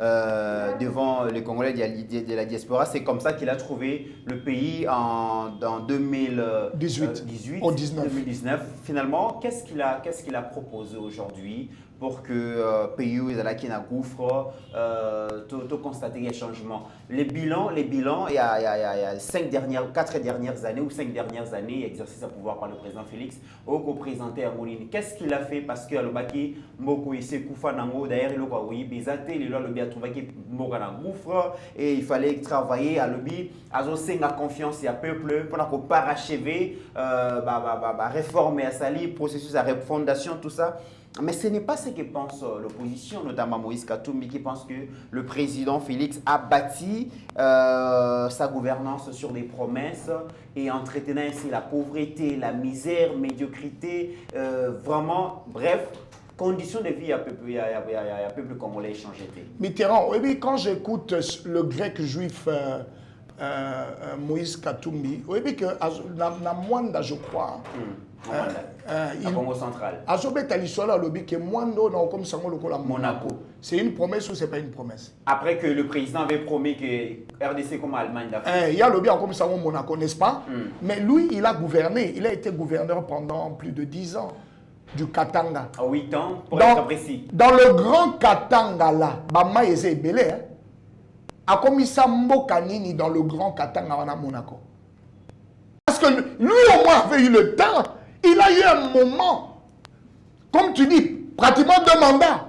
devant les Congolais de la diaspora, c'est comme ça qu'il a trouvé le pays en 2018 2019. Finalement, qu'est-ce qu'il a proposé aujourd'hui pour que pays où il y a un gouffre, tout constater les changements. Les bilans, il y a 4 dernières années ou 5 dernières années, exercice à pouvoir par le président Félix, au présenté à Moulini. Qu'est-ce qu'il a fait? Parce que le Baki, Moko Isse Koufa Nango, d'ailleurs, il a oui, Bézaté, il a trouvé qu'il y a un gouffre et il fallait travailler à lobby, à la confiance et à peuple pour qu'on parachever, réformer à Sali, processus à refondation, tout ça. Mais ce n'est pas ce que pense l'opposition, notamment Moïse Katumbi, qui pense que le président Félix a bâti sa gouvernance sur des promesses et entretenant ainsi la pauvreté, la misère, médiocrité, vraiment, bref, conditions de vie à peuple congolais changé. Mitterrand, oui, quand j'écoute le grec juif Moïse Katumbi, oui, que na Mwanda, je crois. Congo central. Monaco. C'est une promesse ou c'est pas une promesse? Après que le président avait promis que RDC comme Allemagne d'Afrique. Il y a le bien comme ça au Monaco, n'est-ce pas? Mais lui, il a gouverné. Il a été gouverneur pendant plus de 10 ans du Katanga. À 8 ans, pour être précis. Dans le grand Katanga là, Bama Eze Belé, a commis ça Mbokanini dans le grand Katanga à Monaco. Parce que lui au moins avait eu le temps. Il a eu un moment, comme tu dis, pratiquement 2 mandats.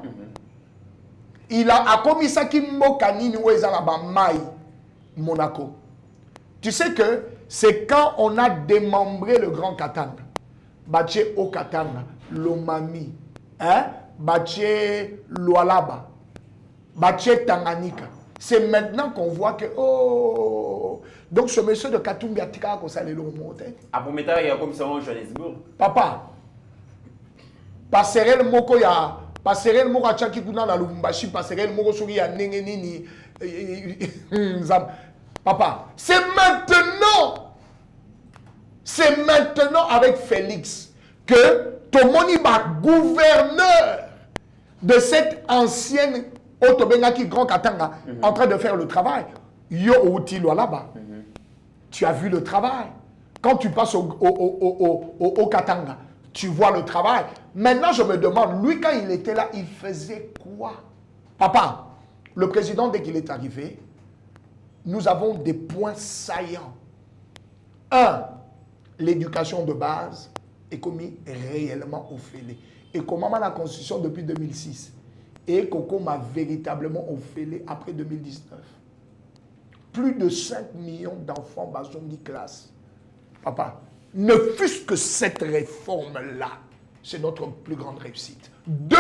Il a commis ça qui Mbokanini ou Ezalabamai, Monaco. Tu sais que c'est quand on a démembré le grand Katanga. Baché au Katanga, Lomami, Baché Lualaba, Baché Tanganyika. C'est maintenant qu'on voit que, oh, donc ce monsieur de Katumbi a tika ko sale lo monter. A pour mettre il y a comme ça au Johannesburg. Papa. Passerelle moko ya, passerelle moko chaki kuna na Lubumbashi, passerelle moko suri ya ndenge nini. Papa, c'est maintenant avec Félix que Tomoni va gouverneur de cette ancienne Otobengaki Grand Katanga en train de faire le travail. Yo Outi là-bas. Tu as vu le travail. Quand tu passes au Katanga, tu vois le travail. Maintenant, je me demande, lui, quand il était là, il faisait quoi? Papa, le président, dès qu'il est arrivé, nous avons des points saillants. 1, l'éducation de base est commis réellement au fêlé. Et comment la Constitution depuis 2006? et Coco m'a véritablement offert après 2019. Plus de 5 millions d'enfants bazongi classe. Papa, ne fût-ce que cette réforme-là, c'est notre plus grande réussite. 2,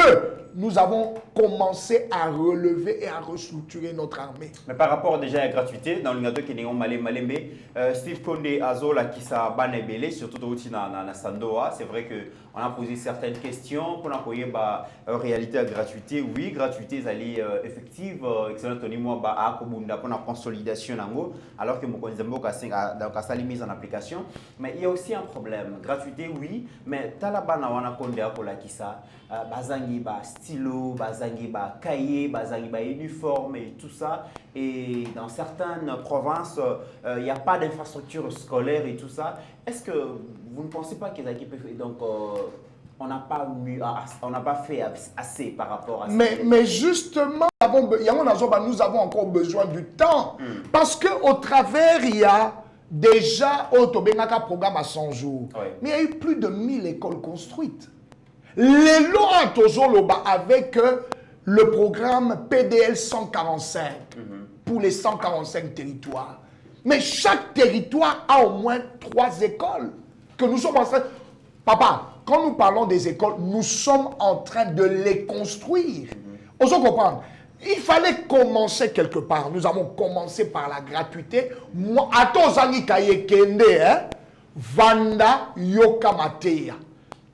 nous avons commencé à relever et à restructurer notre armée. Mais par rapport déjà à la gratuité, dans le cadre qui est Malembe, Steve Condé Azola qui s'est banébélé, surtout aussi dans Sandoa, c'est vrai qu'on a posé certaines questions pour envoyer la réalité à gratuité. Oui, gratuité, elle est effective, excellent Tony moi à Kobunda pour la consolidation alors que mon a mise en application. Mais il y a aussi un problème. Gratuité, oui, mais Talabana wana Condé Akola qui ça. Bazangi ba stylo, bazangi ba cahier, bazangi ba uniforme et tout ça. Et dans certaines provinces, il n'y a pas d'infrastructure scolaire et tout ça. Est-ce que vous ne pensez pas qu'ils donc on n'a pas fait assez par rapport à ça? Mais justement, nous avons encore besoin du temps. Parce qu'au travers, il y a déjà un programme à 100 jours. Oui. Mais il y a eu plus de 1000 écoles construites. Les lois avec le programme PDL 145 pour les 145 territoires. Mais chaque territoire a au moins 3 écoles que nous sommes en train... Papa, quand nous parlons des écoles, nous sommes en train de les construire. On se comprend. Il fallait commencer quelque part. Nous avons commencé par la gratuité. Moi, Atozani Kaye Kende, Vanda Yokamateya.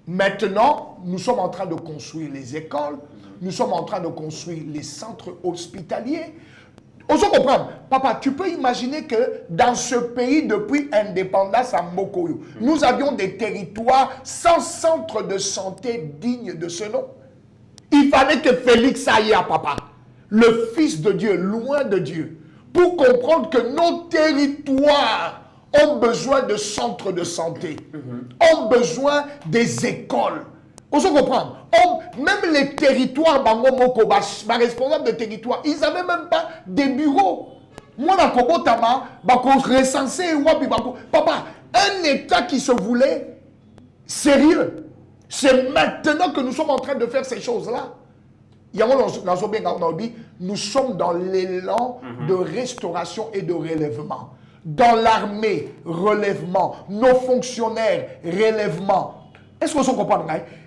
Maintenant, nous sommes en train de construire les écoles, nous sommes en train de construire les centres hospitaliers. On se comprend. Papa, tu peux imaginer que dans ce pays, depuis l'indépendance à Mokoyo, nous avions des territoires sans centre de santé digne de ce nom. Il fallait que Félix aille à papa, le Fils de Dieu, loin de Dieu, pour comprendre que nos territoires ont besoin de centres de santé, ont besoin des écoles. On se comprend. Même les territoires, les responsables de territoire, ils n'avaient même pas des bureaux. Moi, recensé, papa, un État qui se voulait sérieux. C'est maintenant que nous sommes en train de faire ces choses-là. Nous sommes dans l'élan de restauration et de relèvement. Dans l'armée, relèvement. Nos fonctionnaires, relèvement. Est-ce qu'on se comprend?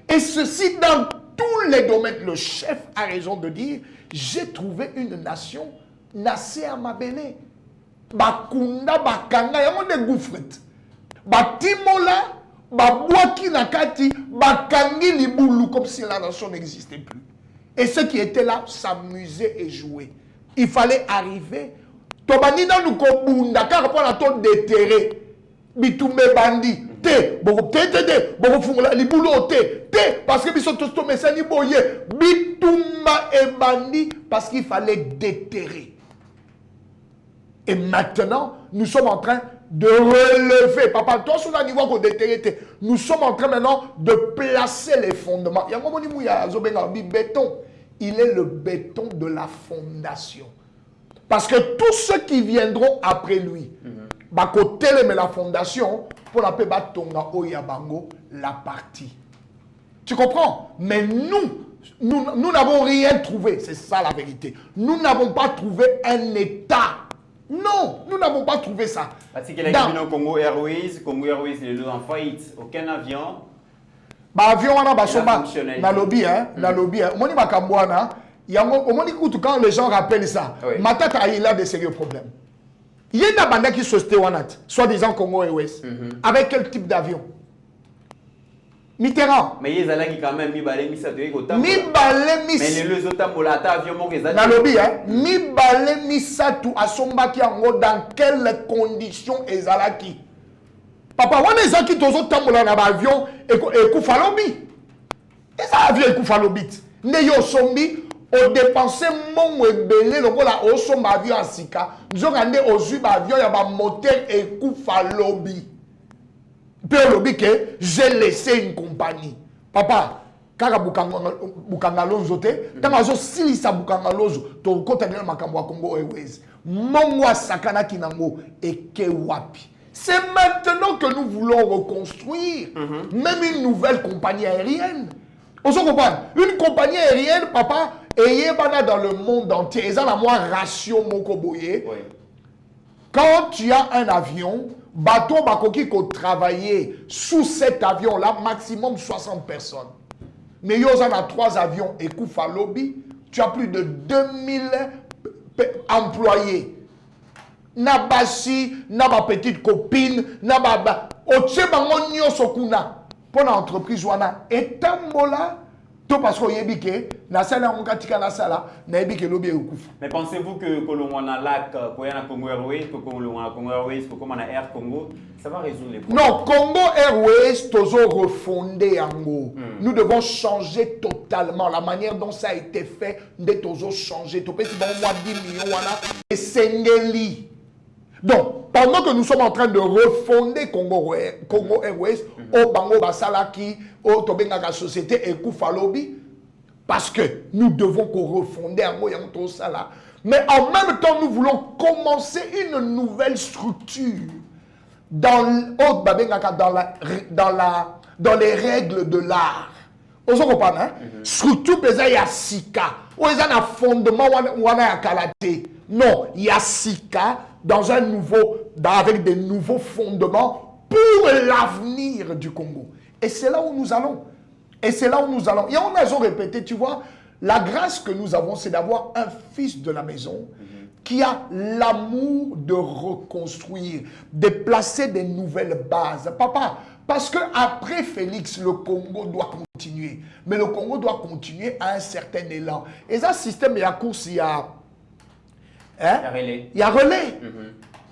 Et ceci dans tous les domaines. Le chef a raison de dire, j'ai trouvé une nation, nassée à Mabélé. Bakunda, Bakanga, il y a des gouffrettes. Batimola, Babouaki Nakati, Bakangi Liboulou, comme si la nation n'existait plus. Et ceux qui étaient là s'amusaient et jouaient. Il fallait arriver. Tobanina nous kobunda car pour la tonne déterré. Bitume bandi. Te, boko fungula libulo te, parce que biso tosto mesani boye. Bituma et bandi parce qu'il fallait déterrer. Et maintenant, nous sommes en train de relever. Papa, toi, sur le niveau qu'on déterré, nous sommes en train maintenant de placer les fondements. Béton. Il est le béton de la fondation. Parce que tous ceux qui viendront après lui, côté mais la fondation, pour la paix Tonga Oyabango, la partie. Tu comprends? Mais nous n'avons rien trouvé. C'est ça la vérité. Nous n'avons pas trouvé un État. Non, nous n'avons pas trouvé ça. Parce que la Congo Airways est en faillite. Aucun avion. Avion on a na lobby na lobby moni makambwana yango omoni kutu quand les gens rappellent ça matata il a des sérieux problèmes. Il y a une bande qui société wanat soit disant Congo Airways avec quel type d'avion? Mitterrand. Mais il y a quand même mi-balé mi-sato mais les autres molata avion mo kezali na lobby mi-balé mi-sato asombaki yango dans quelles conditions ezalaki? Papa, on est gens qui tozo tambola na avion et kufalobi. Et ça avion et kufalobi. Ne yo sombi o dépenser mon ebele lokola o somba avion asika. Nzongande ozui ba avion ya ba moteur et kufalobi. Pe lobi que j'ai laissé une compagnie. Papa, kaka bukanga lozo te, tamazo silisa bukanga lozo to kontenela makambo ya Congo Airways. Mongwa sakana kinango eke wapi. C'est maintenant que nous voulons reconstruire même une nouvelle compagnie aérienne. On se comprend. Une compagnie aérienne, papa, et dans le monde entier, ils ont la moins ratio mokoboye. Oui. Quand tu as un avion, bateau bakoki ko travailler sous cet avion-là, maximum 60 personnes. Mais il y a 3 avions et Koufa Lobby, tu as plus de 2000 employés. Nabasi, naba petite copine, naba oche bango nyoso kuna pour l'entreprise wana etambola to parce que yebike na sala onkatika na sala na yebike lobi ekufa. Mais pensez-vous que kolongwana lac ko yana Congo Airways ko kolongwana Congo Airways ko comme na Air Congo ça va résoudre les problèmes? Non, Congo Airways tozo refondé yango. Nous devons changer totalement la manière dont ça a été fait, de tozo changer to pesi bon moi 10 millions wana et sengeli. Donc, pendant que nous sommes en train de refonder Congo Airways, au Bango Basalaki, au Tobengaka Société et Koufalobi, parce que nous devons refonder en Sala. Mais en même temps, nous voulons commencer une nouvelle structure dans les règles de l'art. Vous comprenez, hein? Structure, il y a Sika. Ou il y a un fondement, non, il y a Sika dans un nouveau, avec des nouveaux fondements pour l'avenir du Congo. Et c'est là où nous allons. Et c'est là où nous allons. Et on a répété, tu vois, la grâce que nous avons, c'est d'avoir un fils de la maison qui a l'amour de reconstruire, de placer des nouvelles bases. Papa, parce que après Félix, le Congo doit continuer. Mais le Congo doit continuer à un certain élan. Et ça, système, il y a course, il y a... Hein? Il y a relais.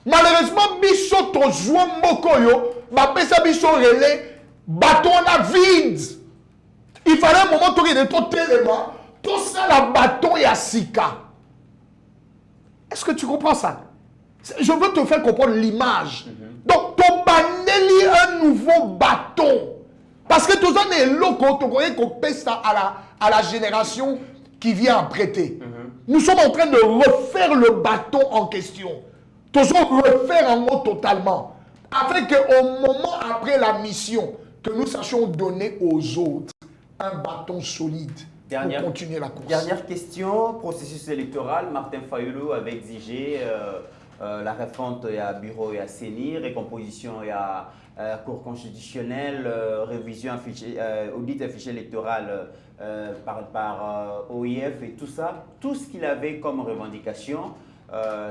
Malheureusement, biso to jouan mokoyo, ba pesa biso relais, bateau na vide. Il fallait un moment où il était tout élément, tout ça la bateau et à Sika. Est-ce que tu comprends ça? Je veux te faire comprendre l'image. Donc, ton baneli un nouveau bâton. Parce que tout ça est loco, tu connais qu'on paie ça à la génération qui vient en prêter. Nous sommes en train de refaire le bâton en question. Toujours refaire en mot totalement. Afin qu'au moment après la mission, que nous sachions donner aux autres un bâton solide pour continuer la course. Dernière question, processus électoral. Martin Fayulu avait exigé la refonte à bureau et à CENI, récomposition et à Cour constitutionnelle, révision audit d'un fichier électoral par OIF et tout ça. Tout ce qu'il avait comme revendication,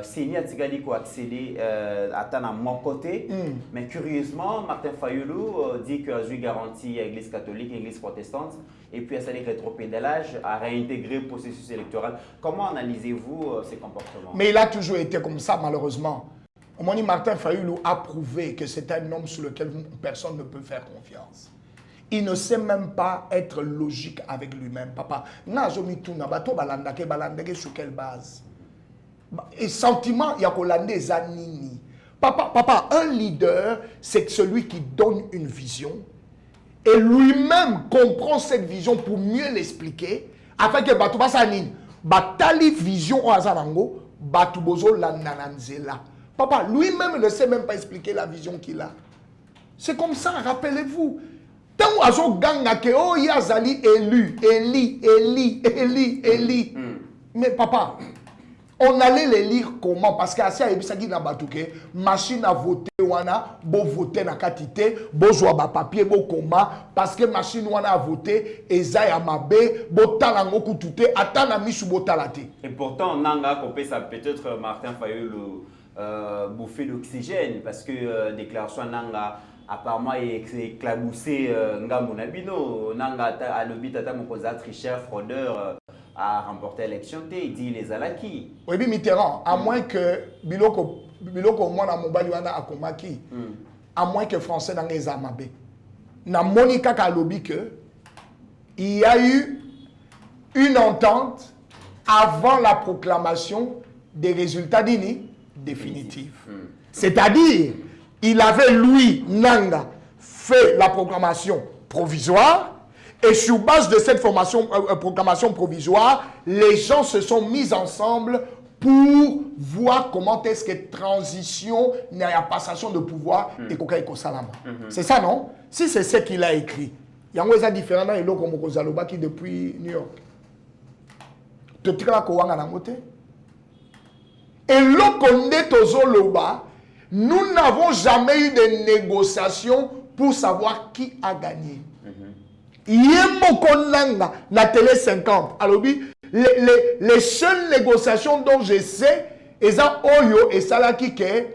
CENI a accédé à mon côté. Mais curieusement, Martin Fayulu dit qu'il a eu garantie à l'Église catholique et l'Église protestante. Et puis à ça, les rétropédalages à réintégrer le processus électoral. Comment analysez-vous ces comportements? Mais il a toujours été comme ça, malheureusement. Martin Fayulu a prouvé que c'est un homme sur lequel personne ne peut faire confiance. Il ne sait même pas être logique avec lui-même. Papa, sur quelle base? Et sentiment, il y a Holandais Zanini. Papa, un leader, c'est celui qui donne une vision et lui-même comprend cette vision pour mieux l'expliquer afin que Batouba Sanin, Batali vision au Azarango, Batoubozo Lanananzela. Papa, lui-même ne sait même pas expliquer la vision qu'il a. C'est comme ça, rappelez-vous. Tant que ganga ke oh yazali élu, Eli. Mais papa, on allait les lire comment? Parce que Asia Ebisagi na batouke, machine à voter wana, bo voter na katité, bo joa ba papier, bo koma, parce que machine wana a voté, eza ya mabe, bo talango kutute, atana misu bo talate. Et pourtant, Nanga Kopé, ça peut-être Martin Fayulu bouffer d'oxygène, parce que déclaration Nanga, apparemment, il éclaboussé Ngambo Nabino, Nanga a le but tata mokoza tricheur, fraudeur, a remporté l'élection, il dit les alaki. Oui, mais Mitterrand, à moins que Biloko Mwana Mobali wana akomaki, à moins que Français dans les Amabe. Na Monica Kalobi que il y a eu une entente avant la proclamation des résultats définitifs. C'est-à-dire, il avait, lui, Nanga, fait la proclamation provisoire. Et sur base de cette proclamation provisoire, les gens se sont mis ensemble pour voir comment est-ce que transition, il y a passation de pouvoir et Kokaïko Salama. C'est ça, non? Si c'est ce qu'il a écrit, yango eza différent na eloko mokozalobaki depuis New York. Totikala kowanga nango te. Eloko nde tozoloba, nous n'avons jamais eu de négociations pour savoir qui a gagné. Yemokonanga na télé 50. Alors les seules négociations dont je sais, eza oyo et salaki ke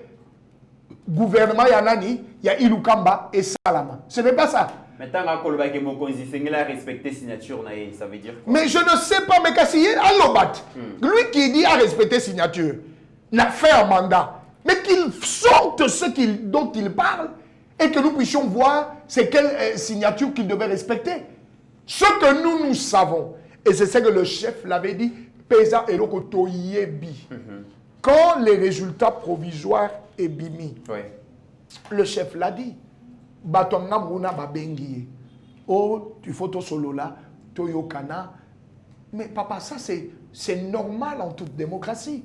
gouvernement yanani, ya Ilukamba et Salama. Ce n'est pas ça. Maintenant, il a respecté signature, ça veut dire quoi? Mais je ne sais pas, mais Kassiye Alobat, lui qui dit à respecter signature, n'a fait un mandat, mais qu'il sorte ce dont il parle et que nous puissions voir c'est quelle signature qu'il devait respecter. Ce que nous savons, et c'est ce que le chef l'avait dit, Pesa Elokoto Yebi. Quand les résultats provisoires est bimi, le chef l'a dit. Batonga muna babengi. Oh, tu faut to solo là, toyokana. Mais papa, ça c'est normal en toute démocratie.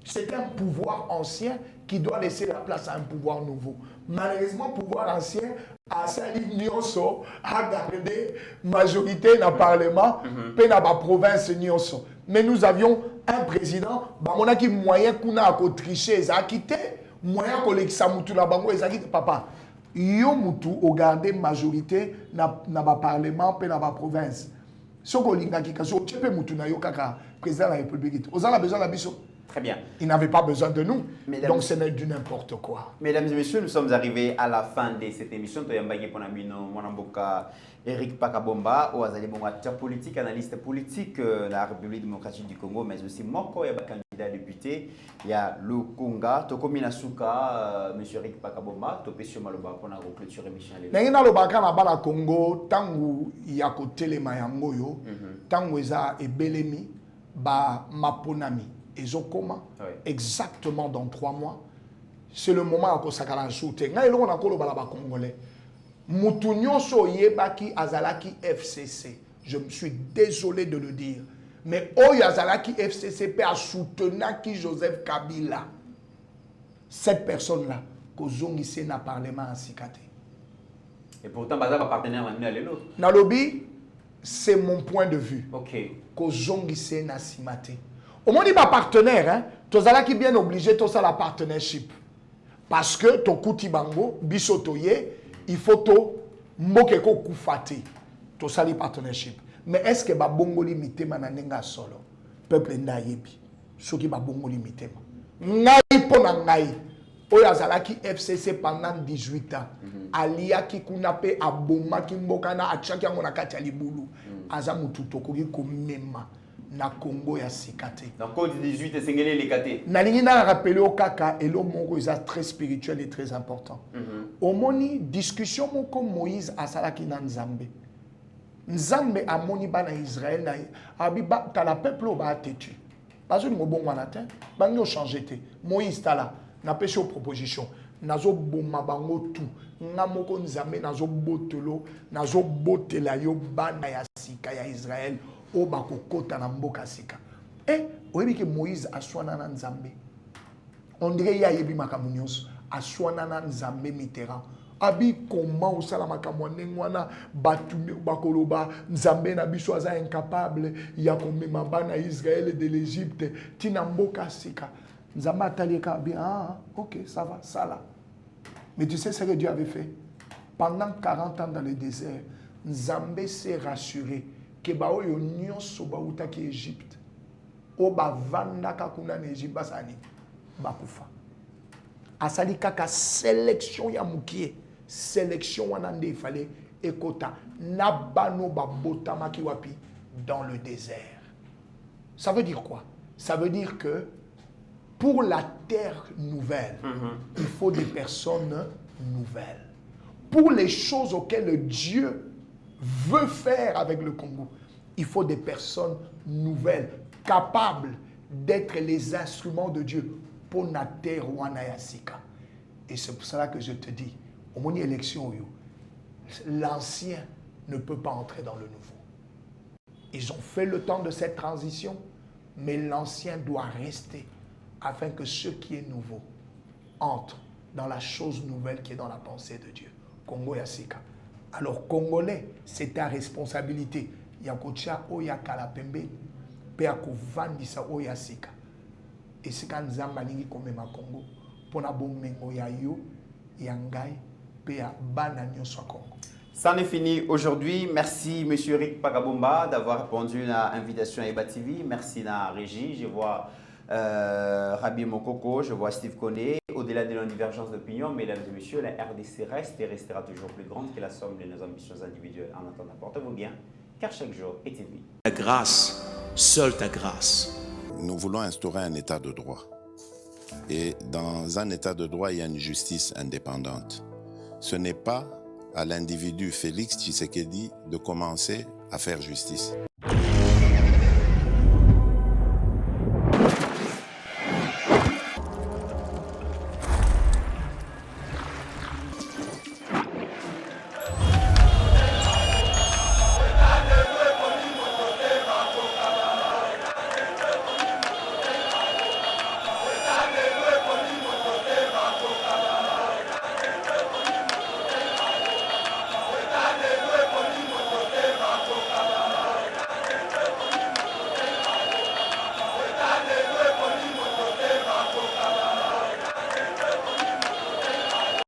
C'est un pouvoir ancien qui doit laisser la place à un pouvoir nouveau. Malheureusement, le pouvoir ancien a sali nyonso, a gardé majorité dans le Parlement, puis dans la province nyonso. Mais nous avions un président, on a qui moyen qu'on a tricher, ils ont quitté, moyen qu'on a mutu la bango, ils ont quitté. Papa, yo mutu au garder majorité dans le Parlement, puis dans la province. Ce qu'on a dit, tu peux mutu na yo kaka président de la République. Vous avez besoin de la biso. Très bien. Ils n'avaient pas besoin de nous. Mesdames, donc, ce n'est du n'importe quoi. Mesdames et messieurs, nous sommes arrivés à la fin de cette émission. Eric Pakabomba, acteur politique, analyste politique de la République démocratique du Congo, mais aussi Moko, il y a candidat député, il y a le Conga, Tokomi Nasuka, M. Eric Pakabomba, Topesio Maloba, pour clôturer Michel. Mais il y a le Congo, tant qu'il y a côté les Mayangoyo, tant qu'il y a Ebelemi, Maponami. Et comment exactement dans 3 mois, c'est le moment où ça a shooté. Là, on a encore le Congolais. Moutounio Soyebaki Azalaki FCC. Je me suis désolé de le dire. Mais Azalaki FCC peut soutenir qui Joseph Kabila. Cette personne-là, Kozongise na parlement en Sikate. Et pourtant, Baza va partenaire à l'autre. Nalobi, c'est mon point de vue. Ok. Kozongise na Simate. Au moins, il n'est pas partenaire. Hein? Tu es bien obligé de faire la partnership. Parce que ton kouti bango, bisotoye, il faut to mbokeko koufati. Tu as la partnership. Mais est-ce que ba bongo limité mananenga solo? Peuple nda yebi. Ce qui ba bongo limité. Ngai pona ngai. Oyazalaki FCC pendant 18 ans. Alia ki kunape aboma ki mbokana achaki yango na kati ya libulu. Aza mutu tokoki komema. Na Congo ya Sikate. Dans code 18 et singélé les kate. Na lingina rappelé au kaka et le mongo est très spirituel et très important. Au moni discussion moko Moïse asalaki na Nzambe. Nzambe amoni bana Israël na abiba ta la peuple ba tetu. Bazo ni bon wanatin, bango changer te. Moïse tala na pêche aux propositions. Nazo boma bango tout. Ngamoko Nzambe nazo botelo, nazo botela yo bana ya Sika ya Israël. O bakokota na mboka sika. Oyebi ke Moïse aswana na Nzambe. On dirait ya yebi makambo nyonso aswana na Nzambe Mitterrand. Abi comment osala makambo ndengwana batu bakoloba Nzambe na biso aza incapable ya komema bana Israël de l'Égypte tina mboka sika. Nzambe atalieka bien OK, ça va, ça là. Mais tu sais ce que Dieu avait fait? Pendant 40 ans dans le désert, Nzambe s'est rassuré que baoyo nyonso bauta ki Égypte o bavanda kakuna na Égypte basani bakufa asali kaka sélection ya mukie sélection wana nde fallait ekota na bano babotama ki wapi dans le désert. Ça veut dire quoi? Ça veut dire que pour la terre nouvelle, il faut des personnes nouvelles. Pour les choses auxquelles Dieu veut faire avec le Congo, il faut des personnes nouvelles, capables d'être les instruments de Dieu pour la terre Wanayasika. Et c'est pour cela que je te dis, au moment de l'élection, l'ancien ne peut pas entrer dans le nouveau. Ils ont fait le temps de cette transition, mais l'ancien doit rester afin que ce qui est nouveau entre dans la chose nouvelle qui est dans la pensée de Dieu. Congo Yasika. Alors, Congolais, c'est ta responsabilité. Yakocha oya kalapembe, pe akovandisa oya sika. Et c'est quand Nzamba lingi komema Congo, pona bomengo ya yo, ya ngai, pe ya bana nyonso Congo. Ça en est fini aujourd'hui. Merci M. Eric Pagabomba d'avoir répondu à l'invitation à Eba TV. Merci à la régie. Je vois Rabi Mokoko, je vois Steve Koné. Au-delà de nos divergences d'opinion, mesdames et messieurs, la RDC reste et restera toujours plus grande que la somme de nos ambitions individuelles. En attendant, portez-vous bien, car chaque jour est une vie. Ta grâce, seule ta grâce. Nous voulons instaurer un état de droit. Et dans un état de droit, il y a une justice indépendante. Ce n'est pas à l'individu Félix Tshisekedi de commencer à faire justice.